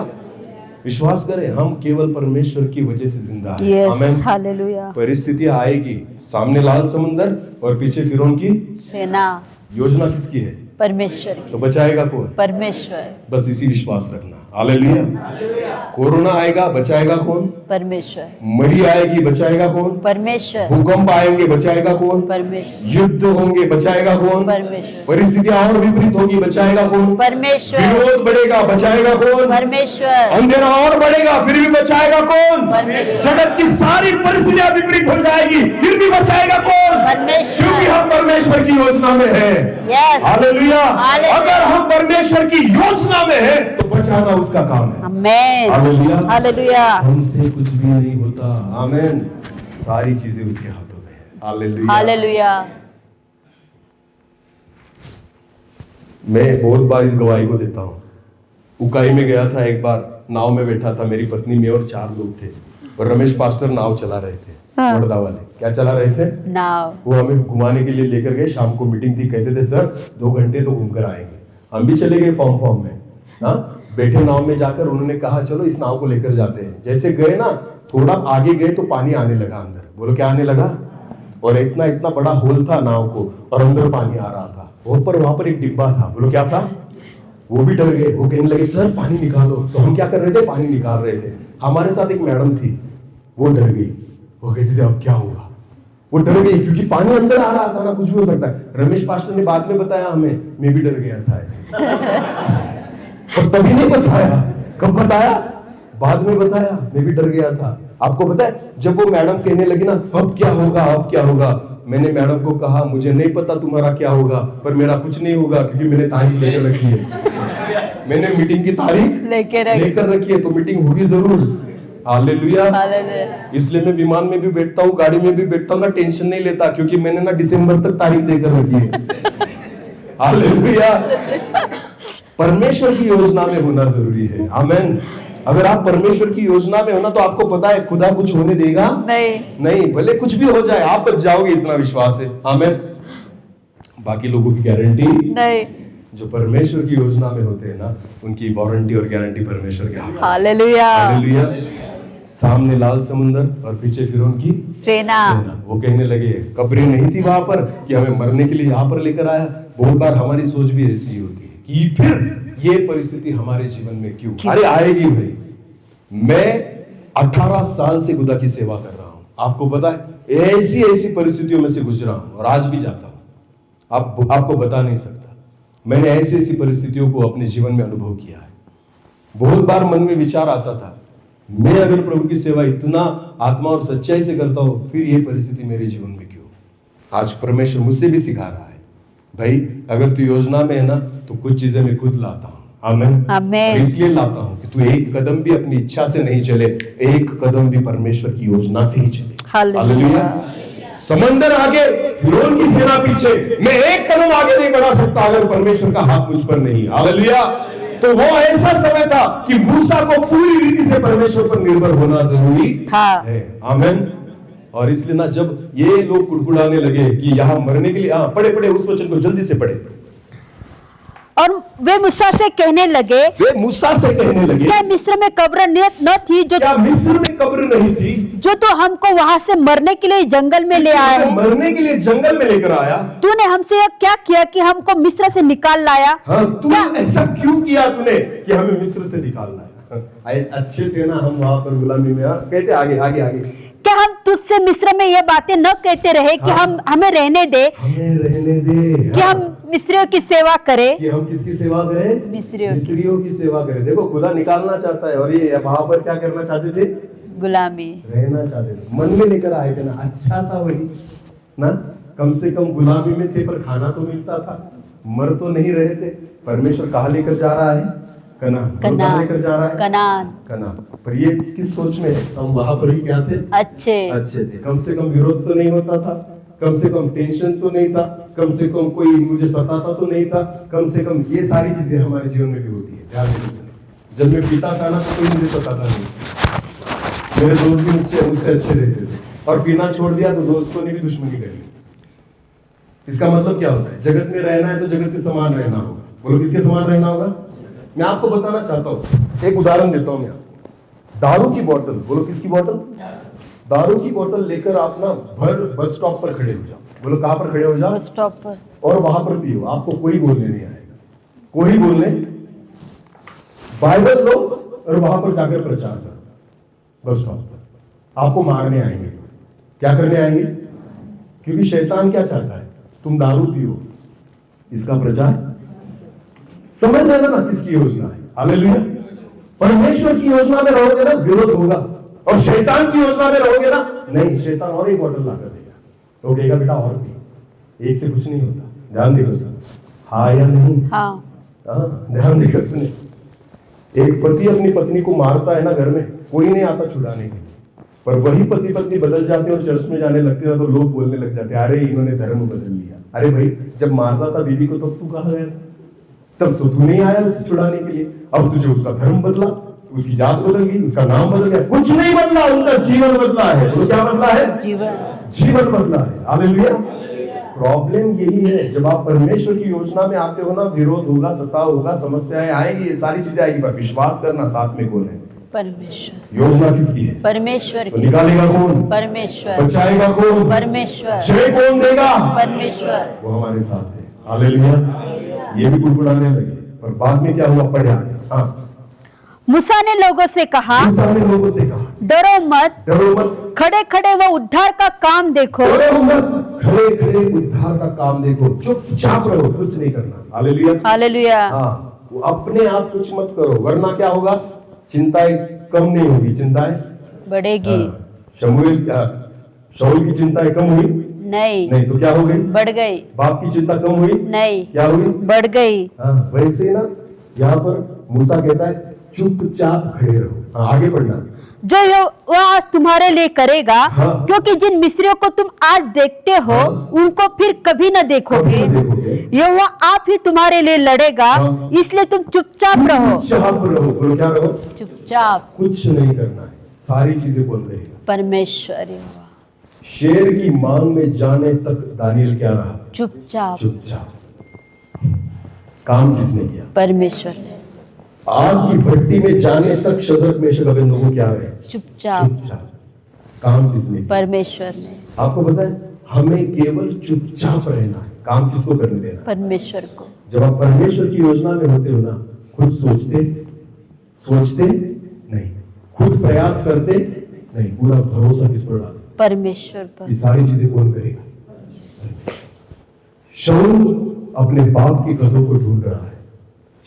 B: विश्वास करें, हम केवल परमेश्वर की वजह से जिंदा हैं।
C: आमेन। हालेलुया।
B: परिस्थितियां आएगी, सामने लाल समंदर और पीछे फिरौन की
C: सेना।
B: योजना किसकी है?
C: परमेश्वर।
B: तो बचाएगा कौन?
C: परमेश्वर।
B: बस इसी विश्वास रखना। हालेलुया। कोरोना आएगा, बचाएगा कौन?
C: परमेश्वर।
B: मरी आएगी, बचाएगा कौन?
C: परमेश्वर।
B: भूकंप आएंगे, बचाएगा कौन?
C: परमेश्वर।
B: युद्ध होंगे, बचाएगा कौन?
C: परमेश्वर।
B: परिस्थितियां और विपरीत होगी, बचाएगा कौन?
C: परमेश्वर।
B: विरोध बढ़ेगा, बचाएगा कौन?
C: परमेश्वर।
B: अंधेरा और बढ़ेगा, फिर भी बचाएगा कौन?
C: परमेश्वर।
B: जगत की सारी परिस्थितियां विपरीत हो जाएगी, फिर भी बचाएगा कौन?
C: परमेश्वर।
B: क्योंकि हम परमेश्वर की योजना में है।
C: यस।
B: हालेलुया।
C: हालेलुया।
B: अगर हम परमेश्वर की योजना में है तो बचाना उसका काम है।
C: आमेन।
B: हालेलुया।
C: हालेलुया।
B: हमसे कुछ भी नहीं होता। आमेन। सारी चीजें उसके हाथों में है। हालेलुया।
C: हालेलुया।
B: मैं बहुत बार इस गवाही को देता हूँ। उकाई में गया था, एक बार नाव में बैठा था, मेरी पत्नी, मैं और 4 लोग थे, और रमेश पास्टर नाव चला रहे थे। बड़दा वाले क्या चला रहे थे?
C: नाव।
B: वो हमें घुमाने के लिए लेकर गए। शाम को मीटिंग थी, कहते थे सर 2 घंटे तो घूमकर आएंगे। हम भी चले गए फॉर्म में। बैठे नाव में जाकर उन्होंने कहा चलो इस नाव को लेकर जाते हैं। जैसे गए ना, थोड़ा आगे गए तो पानी आने लगा अंदर। बोलो क्या आने लगा? और इतना इतना बड़ा होल था नाव को, और अंदर पानी आ रहा था। वहां पर एक डिब्बा था। बोलो क्या था? वो भी डर गए। वो कहने लगे सर पानी निकालो। तो हम क्या कर रहे थे? पानी निकाल रहे थे। हमारे साथ एक मैडम थी, वो डर गई। वो कहती थी अब क्या होगा? वो डर गई क्योंकि पानी अंदर आ रहा था ना, कुछ भी हो सकता है। रमेश पास्टर ने बाद में बताया हमें, मैं भी डर गया था ऐसे। और तभी नहीं बताया। कब बताया? बाद में बताया, मैं भी डर गया था। आपको पता है जब वो मैडम कहने लगी ना अब क्या होगा अब क्या होगा, मैंने मैडम को कहा मुझे नहीं पता तुम्हारा क्या होगा, पर मेरा कुछ नहीं होगा क्योंकि मैंने तारीख लेकर रखी है। मैंने मीटिंग की तारीख लेकर रखी है, तो मीटिंग होगी जरूर। हालेलुया। इसलिए मैं विमान में भी बैठता हूँ, गाड़ी में भी बैठता हूँ ना, टेंशन नहीं लेता, क्योंकि मैंने ना दिसंबर तक तारीख देकर रखी है। हालेलुया। परमेश्वर की योजना में होना जरूरी है। आमेन। अगर आप परमेश्वर की योजना में हो ना, तो आपको पता है खुदा कुछ होने देगा नहीं, भले कुछ भी हो जाए आप बच जाओगे, इतना विश्वास है। आमेन। बाकी लोगों की गारंटी नहीं, जो परमेश्वर की योजना में होते हैं ना, उनकी वारंटी और गारंटी परमेश्वर के हाथ में। हालेलुया। हालेलुया। सामने लाल समुंदर और पीछे फिरौन की सेना। वो कहने लगे कब्रें नहीं थी वहां पर कि हमें मरने के लिए यहाँ पर लेकर आया। बहुत बार हमारी सोच भी ऐसी होती है कि फिर ये परिस्थिति हमारे जीवन में क्यों? अरे आएगी भाई। मैं 18 साल से खुदा की सेवा कर रहा हूं, आपको पता है ऐसी ऐसी परिस्थितियों में से गुजरा हूं और आज भी जाता हूं। आपको बता नहीं सकता, मैंने ऐसी ऐसी परिस्थितियों को अपने जीवन में अनुभव किया है। बहुत बार मन में विचार आता था, मैं अगर प्रभु की सेवा इतना आत्मा और सच्चाई से करता हूं, फिर ये परिस्थिति मेरे जीवन में क्यों? आज परमेश्वर मुझसे भी सिखा रहा है, भाई अगर तू योजना में है ना, तो कुछ चीजें मैं खुद लाता हूं। आमीन। आमीन। इसलिए लाता हूं कि तू एक कदम भी अपनी इच्छा से नहीं चले, एक कदम भी परमेश्वर की योजना से ही चले। हालेलुया। समंदर आगे, फिरौन की सेना पीछे, मैं एक कदम आगे नहीं बढ़ा सकता अगर परमेश्वर का हाथ मुझ पर नहीं। हालेलुया। तो वो ऐसा समय था कि मूसा को पूरी रीति से परमेश्वर पर निर्भर होना जरूरी है। आमीन। और इसलिए ना जब ये लोग कुड़कुड़ाने लगे कि यहाँ मरने के लिए, पढ़े उस वचन को जल्दी से पढ़े।
C: और वे मूसा से कहने लगे क्या मिस्र में कब्र न थी जो,
B: क्या मिस्र में कब्र नहीं थी
C: जो तो हमको वहाँ से मरने के लिए जंगल में ले आया है?
B: मरने के लिए जंगल में लेकर आया।
C: तूने हमसे यह क्या किया कि हमको मिस्र से निकाल लाया?
B: हाँ, तूने ऐसा क्यों किया तूने कि हमें मिस्र से निकाल लाया? अच्छे थे ना हम वहाँ पर गुलामी में। कहते आगे आगे आगे,
C: क्या हम तुझसे मिस्र में ये बातें न कहते रहे कि हमें रहने दे, कि हम मिस्रियों की सेवा करें?
B: कि हम किसकी सेवा करें? मिस्रियों की सेवा करें। देखो खुदा निकालना चाहता है और ये वहां पर क्या करना चाहते थे?
C: गुलामी
B: रहना चाहते थे। मन में लेकर आए थे ना, अच्छा था वही ना, कम से कम गुलामी में थे पर खाना तो मिलता था, मर तो नहीं रहे थे। परमेश्वर कहाँ लेकर जा रहा है? कनान लेकर जा रहा है। कनान। पर ये किस सोच में है? हम वहां पर ही क्या थे? अच्छे थे। कम से कम विरोध तो नहीं होता था, कम से कम टेंशन तो नहीं था, कम से कम कोई मुझे सताता तो नहीं था, कम से कम ये सारी चीजें हमारे जीवन में भी होती है। ध्यान देना, जब मैं पीता था ना तो कोई मुझे सताता नहीं, मेरे दोस्त भी मुझसे अच्छे रहते थे, और पीना छोड़ दिया तो दोस्तों ने भी दुश्मनी कर ली। इसका मतलब क्या होता है? जगत में रहना है तो जगत के समान रहना होगा। बोलो किसके समान रहना होगा? मैं आपको बताना चाहता हूँ, एक उदाहरण देता हूँ मैं। दारू की बोतल, बोलो किसकी बोतल? दारू की बोतल लेकर आप ना भर बस स्टॉप पर खड़े हो जाओ। बोलो कहाँ पर खड़े हो जाओ?
C: बस स्टॉप पर।
B: और वहां पर पियो, आपको कोई बोलने नहीं आएगा, कोई बोलने। बाइबल लो और वहां पर जाकर प्रचार करो बस स्टॉप पर, आपको मारने आएंगे। क्या करने आएंगे? क्योंकि शैतान क्या चाहता है? तुम दारू पियो, इसका प्रचार। समझ लेना ना किसकी योजना है। हालेलुया। परमेश्वर की योजना में रहोगे ना, विरोध होगा, और शैतान की योजना में रहोगे ना, नहीं, शैतान और एक बोतल ला कर देगा, तो कहेगा बेटा और पी, एक से कुछ नहीं होता। ध्यान देकर सुनो, हाँ या नहीं? हाँ। ध्यान देकर सुने। एक पति अपनी पत्नी को मारता है ना घर में, कोई नहीं आता छुड़ाने के लिए, पर वही पति पत्नी बदल जाते और चर्च में जाने लगते हैं तो लोग बोलने लग जाते हैं, अरे इन्होंने धर्म बदल लिया। अरे भाई, जब मारता था बीवी को तो तू कहाँ गया? तब तो तू नहीं आया उसे छुड़ाने के लिए। अब तुझे उसका धर्म बदला, उसकी जात बदल गई, उसका नाम बदल गया, कुछ नहीं बदला, उनका जीवन बदला है। तो क्या बदला है? जीवन बदला है। हालेलुया। प्रॉब्लम यही है, जब आप परमेश्वर की योजना में आते हो ना, विरोध होगा, सताव होगा, समस्याएं आएंगी, ये सारी चीजें आएगी, पर विश्वास करना साथ में कौन है? परमेश्वर। योजना किसकी है? परमेश्वर की। निकालेगा कौन? परमेश्वर। बचाएगा कौन? परमेश्वर। जय कौन देगा? परमेश्वर। वो हमारे साथ है। हालेलुया। ये भी कुड़कुड़ाने लगे, पर बाद में क्या हुआ? पढ़े आगे। हाँ।
C: मूसा ने लोगों से कहा, डरो मत, खड़े खड़े वो उद्धार का काम देखो।
B: डरो मत, खड़े खड़े उद्धार का काम देखो, चुपचाप रहो, कुछ नहीं करना। हालेलुया। हालेलुया। हाँ, वो अपने आप कुछ मत करो, वरना क्या होगा? चिंताएं कम नहीं होगी, चिंताएं
C: बढ़ेगी।
B: शाऊल की चिंताएं कम हुई
C: नहीं,
B: तो क्या हो गई?
C: बढ़ गई।
B: बाप की चिंता कम हुई
C: नहीं,
B: क्या हुई?
C: बढ़ गई।
B: वैसे ही ना यहाँ पर मूसा कहता है चुपचाप खड़े रहो। आगे बढ़ना।
C: जो वो आज तुम्हारे लिए करेगा,
B: हाँ।
C: क्योंकि जिन मिस्रियों को तुम आज देखते हो,
B: हाँ।
C: उनको फिर कभी न देखोगे। ये वो आप ही तुम्हारे लिए लड़ेगा।
B: हाँ।
C: इसलिए तुम चुपचाप रहो।
B: चुपचाप रहो। बोलो क्या रहो?
C: चुपचाप।
B: कुछ नहीं करना है, सारी चीजें बोल रहे हैं।
C: परमेश्वर
B: शेर की मांग में जाने तक दानियल क्या रहा?
C: चुपचाप।
B: काम किसने किया?
C: परमेश्वर ने।
B: आग की भट्टी में जाने तक शद्रक मेशक अबेदनगो क्या रहे?
C: चुपचाप।
B: काम किसने किया?
C: परमेश्वर ने।
B: आपको पता है हमें केवल चुपचाप रहना है। काम किसको करने देना?
C: परमेश्वर को।
B: जब आप परमेश्वर की योजना में होते हो ना, खुद सोचते नहीं, खुद प्रयास करते नहीं, पूरा भरोसा किस पर डालते?
C: परमेश्वर पर।
B: ये सारी चीजें कौन करेगा? शाऊल अपने बाप के कदों को ढूंढ रहा है।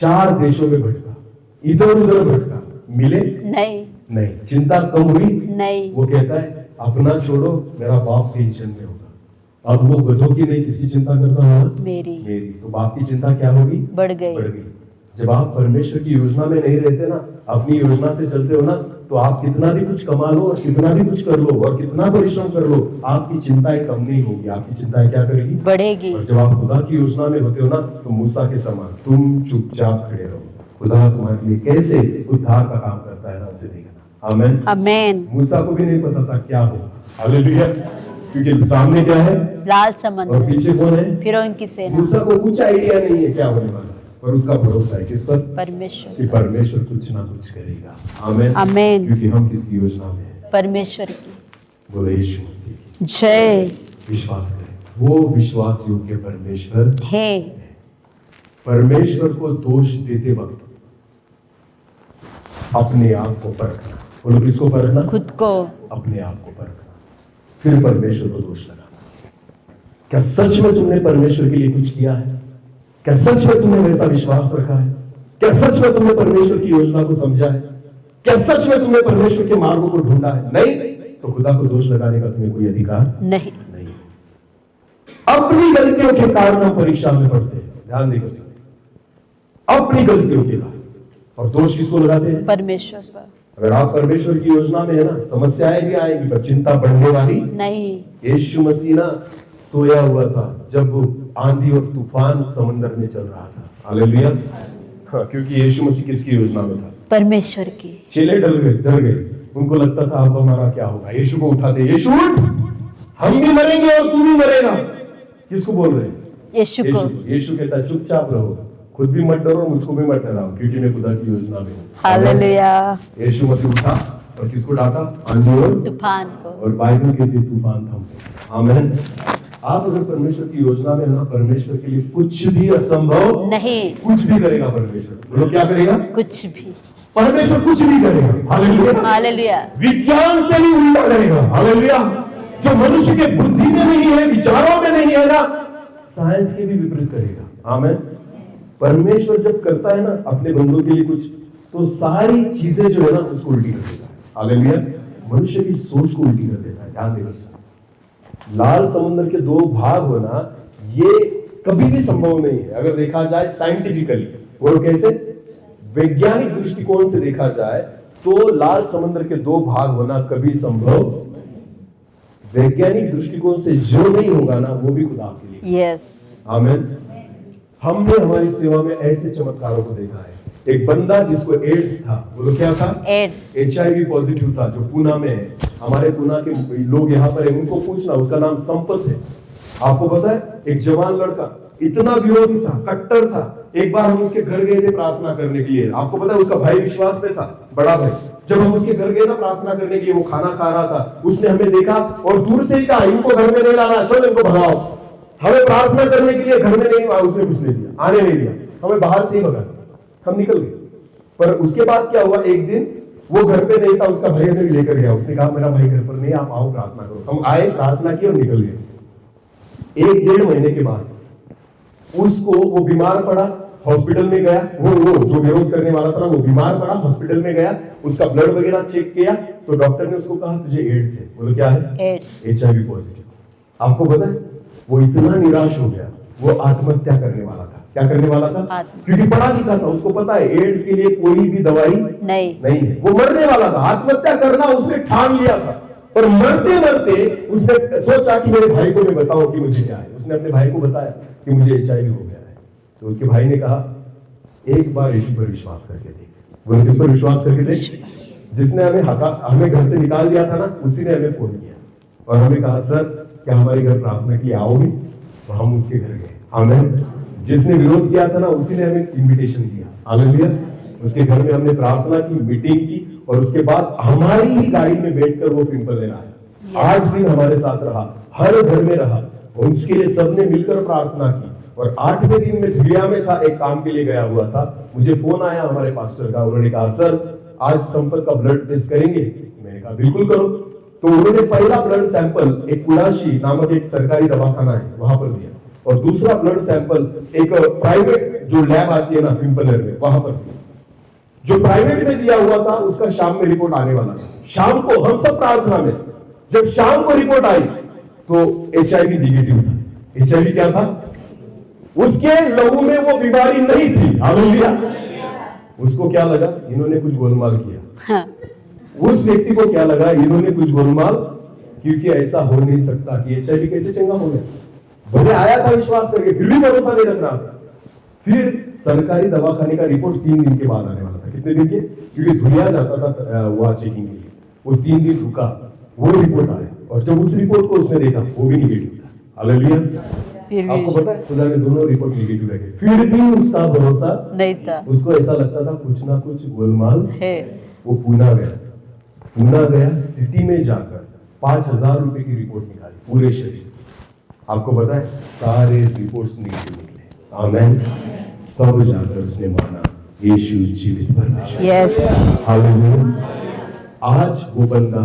B: 4 देशों में भटका, इधर उधर भटका, मिले नहीं। चिंता कम हुई
C: नहीं।
B: वो कहता है अपना छोड़ो, मेरा बाप टेंशन में होगा। अब वो गधों की नहीं, किसकी चिंता करता होगा?
C: मेरी।
B: तो बाप की चिंता क्या होगी?
C: बढ़ गई।
B: जब आप परमेश्वर की योजना में नहीं रहते ना, अपनी योजना से चलते हो ना, तो आप कितना भी कुछ कमा लो और कितना भी कुछ कर लो और कितना परिश्रम कर लो, आपकी चिंताएं कम नहीं होगी। आपकी चिंताएं क्या करेगी?
C: बढ़ेगी।
B: और जब आप खुदा की योजना में होते हो ना, तो मूसा के समान तुम चुपचाप खड़े रहो। खुदा तुम्हारे लिए कैसे उद्धार का काम करता है ना, उसे देखना। आमीन।
C: आमीन।
B: मूसा को भी नहीं पता था क्या हो। हालेलुया। क्योंकि सामने क्या है?
C: लाल
B: और
C: समंदर।
B: पीछे कौन है?
C: फिरौन की सेना।
B: मूसा को कुछ आइडिया नहीं है क्या होने वाला, पर उसका भरोसा है किस पर?
C: परमेश्वर।
B: कि परमेश्वर कुछ ना कुछ करेगा। आमीन।
C: आमीन।
B: क्योंकि हम किसकी योजना में हैं?
C: परमेश्वर की।
B: बोलो यीशु मसीह।
C: जय।
B: विश्वास करें, वो विश्वास योग्य परमेश्वर
C: है।
B: परमेश्वर को दोष देते वक्त अपने आप को परखना। बोलो किसको परखना?
C: खुद को।
B: अपने आप को परखना, फिर परमेश्वर को दोष लगाना। क्या सच में तुमने परमेश्वर के लिए कुछ किया है? क्या सच में तुमने वैसा विश्वास रखा है? क्या सच में तुमने परमेश्वर की योजना को समझा है? क्या सच में तुमने परमेश्वर के मार्गों को ढूंढा है? नहीं, तो खुदा को दोष लगाने का तुम्हें कोई अधिकार
C: नहीं।
B: अपनी गलतियों के कारण हम परीक्षा में पढ़ते हैं, ध्यान नहीं कर सकते। अपनी गलतियों के कारण। और दोष किसको लगाते हैं?
C: परमेश्वर पर।
B: अगर आप परमेश्वर की योजना में है ना, समस्याएं भी आएंगी पर चिंता बढ़ने वाली
C: नहीं।
B: यीशु मसीह ना सोया हुआ था जब आंधी और तूफान समंदर में चल रहा था। हालेलुया। हाँ, क्योंकि यीशु मसीह किसकी योजना में था?
C: परमेश्वर की।
B: चेले डर गए। उनको लगता था अब हमारा क्या होगा। यीशु को उठाते, यीशु उठ, हम भी मरेंगे और तू भी मरेगा। किसको बोल रहे हैं?
C: यीशु को।
B: यीशु कहता है चुपचाप रहो, खुद भी मत डरो, मुझको भी मत डराओ, क्योंकि मैं खुदा की योजना में हूँ।
C: हालेलुया।
B: यीशु मसीह उठा और किसको डांटा? आंधी और
C: तूफान को।
B: और बाइबल कहती है तूफान थम गया। आमीन। आप अगर परमेश्वर की योजना में है ना, परमेश्वर के लिए कुछ भी असंभव
C: नहीं।
B: कुछ भी करेगा परमेश्वर। बोलो क्या करेगा?
C: कुछ भी।
B: परमेश्वर कुछ भी करेगा। हालेलुया।
C: हालेलुया।
B: विज्ञान से भी उल्टा करेगा। हालेलुया। जो मनुष्य के बुद्धि में नहीं है, विचारों में नहीं है ना, साइंस के भी विपरीत करेगा। आमीन। परमेश्वर जब करता है ना अपने बंदों के लिए कुछ, तो सारी चीजें जो है ना उसको उल्टी कर देता है। हालेलुया। मनुष्य की सोच को उल्टी कर देता है। ध्यान देकर सुनो। लाल समुद्र के 2 भाग होना ये कभी भी संभव नहीं है अगर देखा जाए साइंटिफिकली। और कैसे? वैज्ञानिक दृष्टिकोण से देखा जाए तो लाल समुद्र के 2 भाग होना कभी संभव। वैज्ञानिक दृष्टिकोण से जो नहीं होगा ना, वो भी खुदा के लिए।
C: यस।
B: आमीन। हमने हमारी सेवा में ऐसे चमत्कारों को देखा है। एक बंदा जिसको एड्स था, बोलो क्या था? एड्स। HIV पॉजिटिव था, जो पूना में है। हमारे पूना के लोग यहाँ पर है, उनको पूछना, उसका नाम संपत है। आपको पता है एक जवान लड़का इतना विरोधी था, कट्टर था। एक बार हम उसके घर गए थे प्रार्थना करने के लिए। आपको पता है उसका भाई विश्वास में था, बड़ा भाई। जब हम उसके घर गए ना प्रार्थना करने के लिए, वो खाना खा रहा था, उसने हमें देखा और दूर से ही कहा इनको घर में नहीं लाना, चलो इनको भगाओ। हमें प्रार्थना करने के लिए घर में नहीं, उसने कुछ नहीं दिया, आने नहीं दिया, हमें बाहर से ही भगा दिया। हम निकल गए। पर उसके बाद क्या हुआ, एक दिन वो घर पे नहीं था, उसका भाई हमें लेकर गया। उसने कहा मेरा भाई घर पर नहीं, आप आओ प्रार्थना करो। हम आए, प्रार्थना की और निकल गए। 1-1.5 महीने के बाद उसको वो बीमार पड़ा हॉस्पिटल में गया, वो जो विरोध करने वाला था ना, वो बीमार पड़ा, हॉस्पिटल में गया, उसका ब्लड वगैरह चेक किया, तो डॉक्टर ने उसको कहा तुझे एड्स है। बोलो क्या है?
C: एड्स।
B: HIV positive. आपको पता है वो इतना निराश हो गया, वो आत्महत्या करने वाला था। क्या करने वाला था? क्योंकि पढ़ा लिखा था, उसको पता है एड्स के लिए कोई भी दवाई नहीं है, वो मरने वाला था, आत्महत्या करना उसने ठान लिया था। पर मरते मरते उसने सोचा कि मेरे भाई को मैं बताऊं कि मुझे क्या है। उसने अपने भाई को बताया कि मुझे HIV हो गया है। तो उसके भाई ने कहा एक बार यीशु पर विश्वास करके देख। वो किस पर विश्वास करके देख? जिसने हमें घर से निकाल दिया था ना, उसी ने हमें फोन किया और हमें कहा सर क्या हमारे घर प्रार्थना के लिए आओगे? तो हम उसके घर गए। आमीन। जिसने विरोध किया था ना, उसी ने हमें इनविटेशन दिया। हालेलुया। उसके घर में हमने प्रार्थना की, मीटिंग की और उसके बाद हमारी ही गाड़ी में बैठकर वो पिंपल लेना आया। 8 दिन हमारे साथ रहा, हर घर में रहा और उसके लिए सबने मिलकर प्रार्थना की। और 8वें दिन में धुलिया में था, एक काम के लिए गया हुआ था। मुझे फोन आया हमारे पास्टर का, उन्होंने कहा सर आज संपत का ब्लड टेस्ट करेंगे? मैंने कहा बिल्कुल करो। तो उन्होंने पहला ब्लड सैंपल एक कुलाशी नामक एक सरकारी दवाखाना है वहां पर दिया और दूसरा ब्लड सैंपल एक प्राइवेट जो लैब आती है ना पिंपलर में, वहां पर दिया। जो प्राइवेट में दिया हुआ था उसका शाम में रिपोर्ट आने वाला था। शाम को हम सब प्रार्थना में, जब शाम को रिपोर्ट आई तो HIV निगेटिव था। HIV क्या था? उसके लहू में वो बीमारी नहीं थी। हालेलुया। उसको क्या लगा? इन्होंने कुछ गोलमाल किया। उस व्यक्ति को क्या लगा? इन्होंने कुछ गोलमाल, क्योंकि ऐसा हो नहीं सकता कि HIV कैसे चंगा हो गया। भले आया था विश्वास करके, फिर भी भरोसा नहीं रख रहा था। फिर सरकारी दवाखाने का रिपोर्ट 3 दिन के बाद आने वाला था। कितने दिन के? क्योंकि धुलिया जाता था वहां चेकिंग के लिए, वो 3 दिन रुका, वो रिपोर्ट आया और जब उस रिपोर्ट को उसने देखा वो भी निगेटिव था। हालेलुया। आपको पता है खुदा ने दोनों रिपोर्ट निगेटिव रखे, फिर भी उसका भरोसा नहीं था। उसको ऐसा लगता था कुछ ना कुछ गोलमाल है। वो पूना गया सिटी में जाकर 5000 रुपए की रिपोर्ट निकाली पूरे शरीर। आपको पता है सारे रिपोर्ट्स निगेटिव निकले। आमीन। तब जाकर उसने माना यीशु जीवित परमेश्वर। यस। हालेलुया। आज वो बंदा,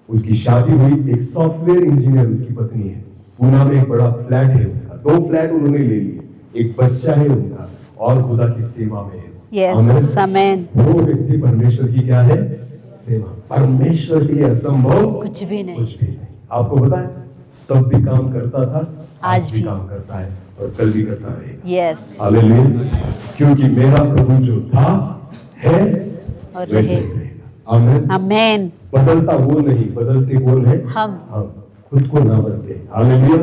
B: उसकी शादी हुई, एक सॉफ्टवेयर इंजीनियर उसकी पत्नी है, पूना में एक बड़ा फ्लैट है उनका, 2 फ्लैट उन्होंने ले लिए, एक बच्चा है उनका और खुदा की सेवा में है।
C: यस। आमीन।
B: वो व्यक्ति परमेश्वर की क्या है? सेवा। परमेश्वर के लिए असंभव
C: कुछ भी नहीं।
B: आपको पता है तब भी काम करता था, आज भी काम करता है और कल भी करता रहेगा।
C: यस।
B: हालेलुया। क्योंकि मेरा प्रभु जो था है और रहेगा। आमीन। आमीन। बदलता वो नहीं, बदलते कौन है? हम खुद को ना बदले। हालेलुया।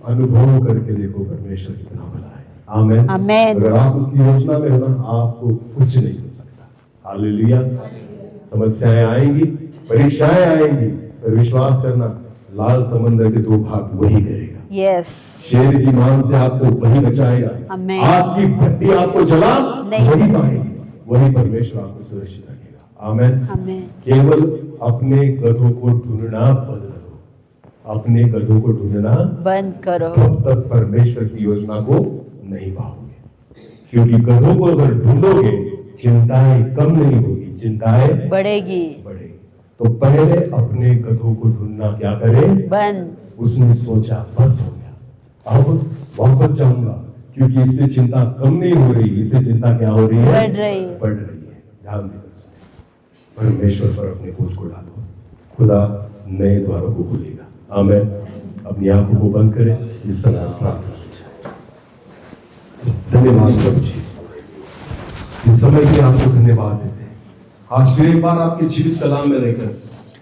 B: अनुभव करके देखो परमेश्वर कितना भला है। आमीन। आमीन। अगर आप उसकी योजना में हो ना, आपको कुछ नहीं हो सकता। हालेलुया। समस्याएं आएंगी, परीक्षाएं आएंगी, पर विश्वास करना लाल समंदर के 2 भाग वही करेगा। यस। शेर की मान से आपको वही बचाएगा। आपकी भट्टी आपको जला वही पाएगी, वही परमेश्वर आपको सुरक्षित रखेगा। आमीन। केवल अपने गधों को ढूंढना बंद करो, अपने गधों को ढूंढना बंद करो, तब तक परमेश्वर की योजना को नहीं पाओगे। क्योंकि गधों को अगर ढूंढोगे चिंताएं कम नहीं होगी, चिंताएं बढ़ेगी। तो पहले अपने गधों को ढूंढना क्या करे? बंद। उसने सोचा बस हो गया, अब वापस जाऊंगा, क्योंकि इससे चिंता कम नहीं हो रही, इससे चिंता क्या हो रही है? बढ़ रही है। ध्यान देकर सुने, परमेश्वर पर अपने बोझ को डालो, खुदा नए द्वारों को खोलेगा। आमीन। अपनी आंखों को बंद करें, इस समय प्रार्थना। धन्यवाद प्रभु जी, इस समय के आपको धन्यवाद देते हैं। आज फिर एक बार आपके जीवित कलाम में रहकर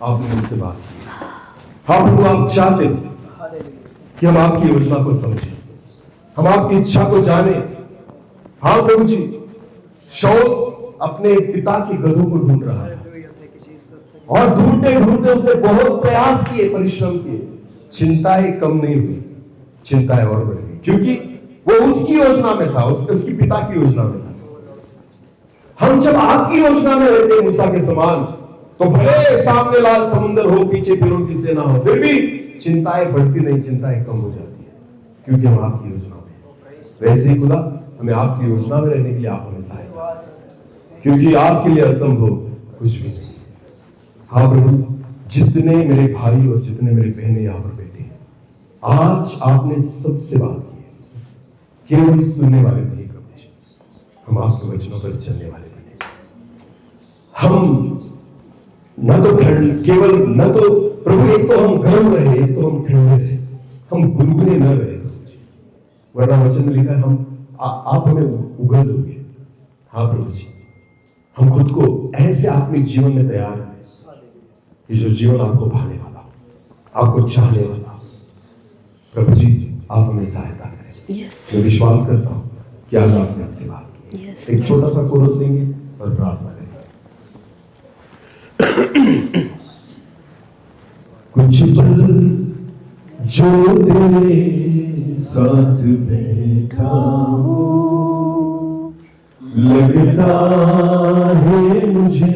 B: आपने मुझसे बात की। हाँ प्रभु, आप चाहते कि हम आपकी योजना को समझें, हम आपकी इच्छा को जाने। हाँ प्रभु जी, शाऊल अपने पिता के गधों को ढूंढ रहा है और ढूंढते ढूंढते उसने बहुत प्रयास किए, परिश्रम किए, चिंताएं कम नहीं हुई, चिंताएं और बढ़ गई, क्योंकि वो उसकी योजना में था, उसकी पिता की योजना में था। हम जब आपकी योजना में रहते हैं मूसा के समान, तो भले सामने लाल समुद्र हो, पीछे फिरौन की सेना हो, फिर भी चिंताएं बढ़ती नहीं, चिंताएं कम हो जाती है, क्योंकि हम आपकी योजना में। वैसे ही खुदा हमें आपकी योजना में रहने के लिए आप हमें सहायता, क्योंकि आपके लिए असंभव कुछ भी नहीं। हाँ प्रभु, जितने मेरे भाई और जितने मेरे बहनें यहाँ पर बैठे हैं, आज आपने सबसे बात की है, केवल सुनने वाले नहीं प्रभु जी, हम आपके वचनों पर चलने वाले बने। हम न तो केवल न तो प्रभु एक तो हम गर्म रहे, एक तो हम ठंडे रहे, हम गुनगुने न रहे। वरना वचन में लिखा है आप हमें उगल दोगे। हाँ प्रभु जी, हम खुद को ऐसे आत्मिक जीवन में तैयार करें कि जो जीवन आपको भाने वाला हो, आपको चाहने वाला हो। प्रभु जी आप हमें सहायता करें। मैं विश्वास करता हूँ कि आज आपने हमसे बात की। एक छोटा सा कोरस लेंगे और प्रार्थना करेंगे। कुछ पल जो तेरे साथ बैठा हूँ, लगता है मुझे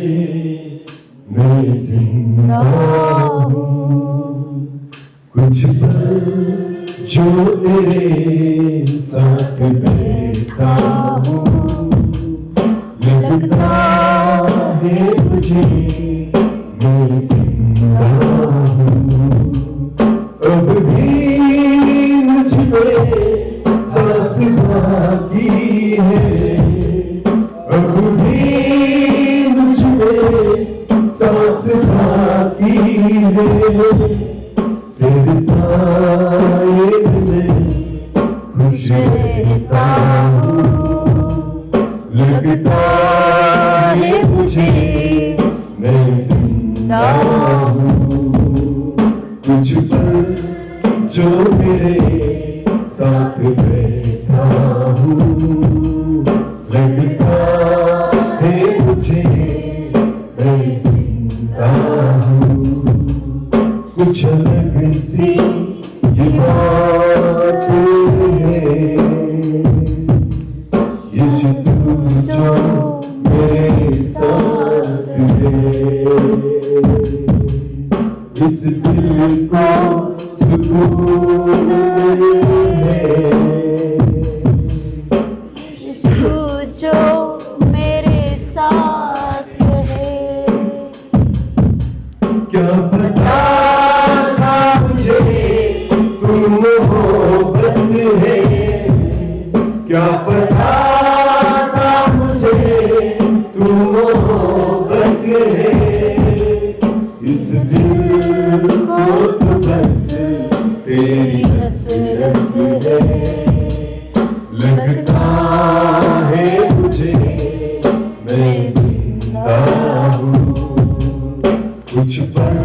B: मैं जिंदा हूँ। कुछ पल जो तेरे साथ बैठा हूँ, लगता है मुझे मैं जिंदा हूँ। अब भी मुझ में सांस बाकी है, अब भी मुझ में सांस बाकी है। तेरे साए में खुश रहता हूँ, लगता है मुझे मैं जिंदा हूँ। कुछ पल जो मेरे साथ बैठा हूँ, लगता है मुझे मैं जिंदा हूँ। कुछ अलग सी ये बात है, यीशु तू जो मेरे साथ है। इस दिल को सुकून है,
C: यीशु जो मेरे साथ है।
B: क्या पता था मुझे तू मोहब्बत है, क्या पता था मुझे तू मोहब्बत है। इस दिल को तो बस तेरी हसरत है, लगता है मुझे मैं जिंदा हूँ। कुछ पल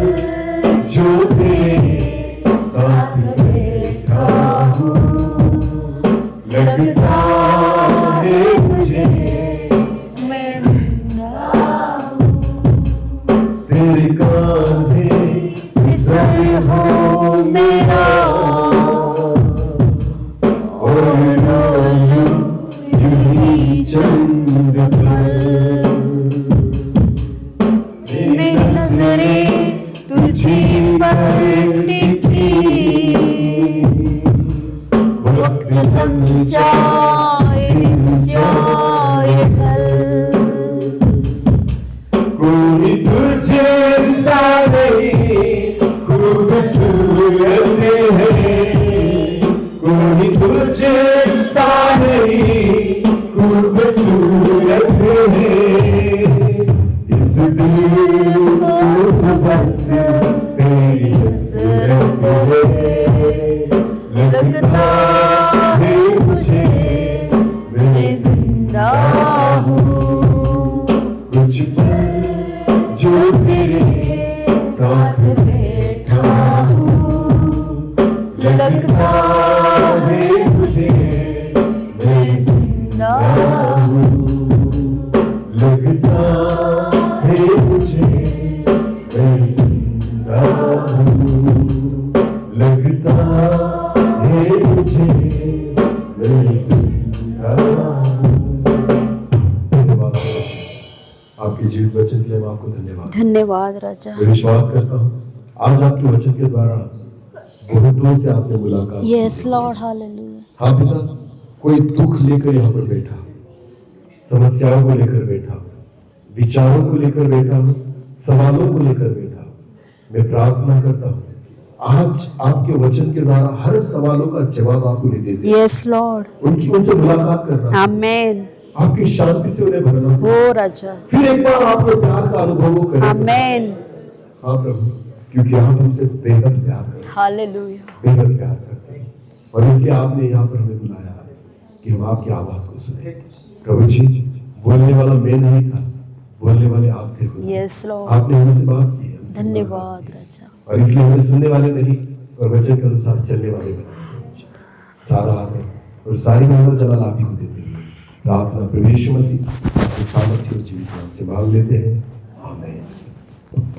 B: जो तेरे साथ बैठा हूँ, लगता है मुझे
C: मैं जिंदा हूँ।
B: तेरे कांधे पे सर हो मेरा, और डोलूं यूं ही चंद पर। मेरी नजरें तुझी पर टिकी, वक्त थम जाए कल। कोई तुझे सा नहीं खूबसूरत है, कोई तुझे सा नहीं खूबसूरत है। इस दिल को बस तेरी हसरत है, लगता है मुझे मैं जिंदा हूँ। कुछ पल जो तेरे साथ बैठा हूँ, लगता है मुझे मैं जिंदा हूँ। लगता है मुझे मैं जिंदा हूँ, लगता है मुझे मैं जिंदा हूँ। धन्यवाद आपके जीवित वचन के लिए, मैं आपको
C: धन्यवाद राजा।
B: मैं विश्वास करता हूँ आज आपके वचन के द्वारा बहुतों से आपने मुलाकात की।
C: Yes Lord, hallelujah.
B: हाँ पिता, कोई दुख लेकर यहाँ पर बैठा, समस्याओं को लेकर बैठा, विचारों को लेकर बैठा हो, सवालों को लेकर बैठा हो, मैं प्रार्थना करता हूँ आज आपके वचन के द्वारा हर सवालों का जवाब आप उन्हें दे दे।
C: यस लॉर्ड,
B: उनसे मुलाकात करना,
C: आमेन।
A: आपकी शांति से उन्हें भरना।
C: हो राजा,
A: फिर एक बार आपको प्यार का अनुभव करें।
C: आमेन,
A: हाँ प्रभु, क्योंकि आप हमसे बेहद प्यार करते हैं,
C: हालेलुया,
A: बेहद प्यार करते हैं, और इसलिए आपने यहाँ पर हमें बुलाया कि हम आपकी आवाज को सुने। प्रभु जी, बोलने वाला मैं नहीं था, बोलने वाले आप थे।
C: यस लॉर्ड,
A: आपने हमसे बात की, हमसे
C: धन्यवाद
A: बात की।
C: राजा,
A: और इसलिए हमें सुनने वाले नहीं और वचन के अनुसार चलने वाले बनाए। सारा आदर और सारी महिमा जलाल आप ही को देते हैं। प्रार्थना प्रभु यीशु मसीह के सामर्थ्य और जीवित नाम से मांग लेते हैं, आमीन।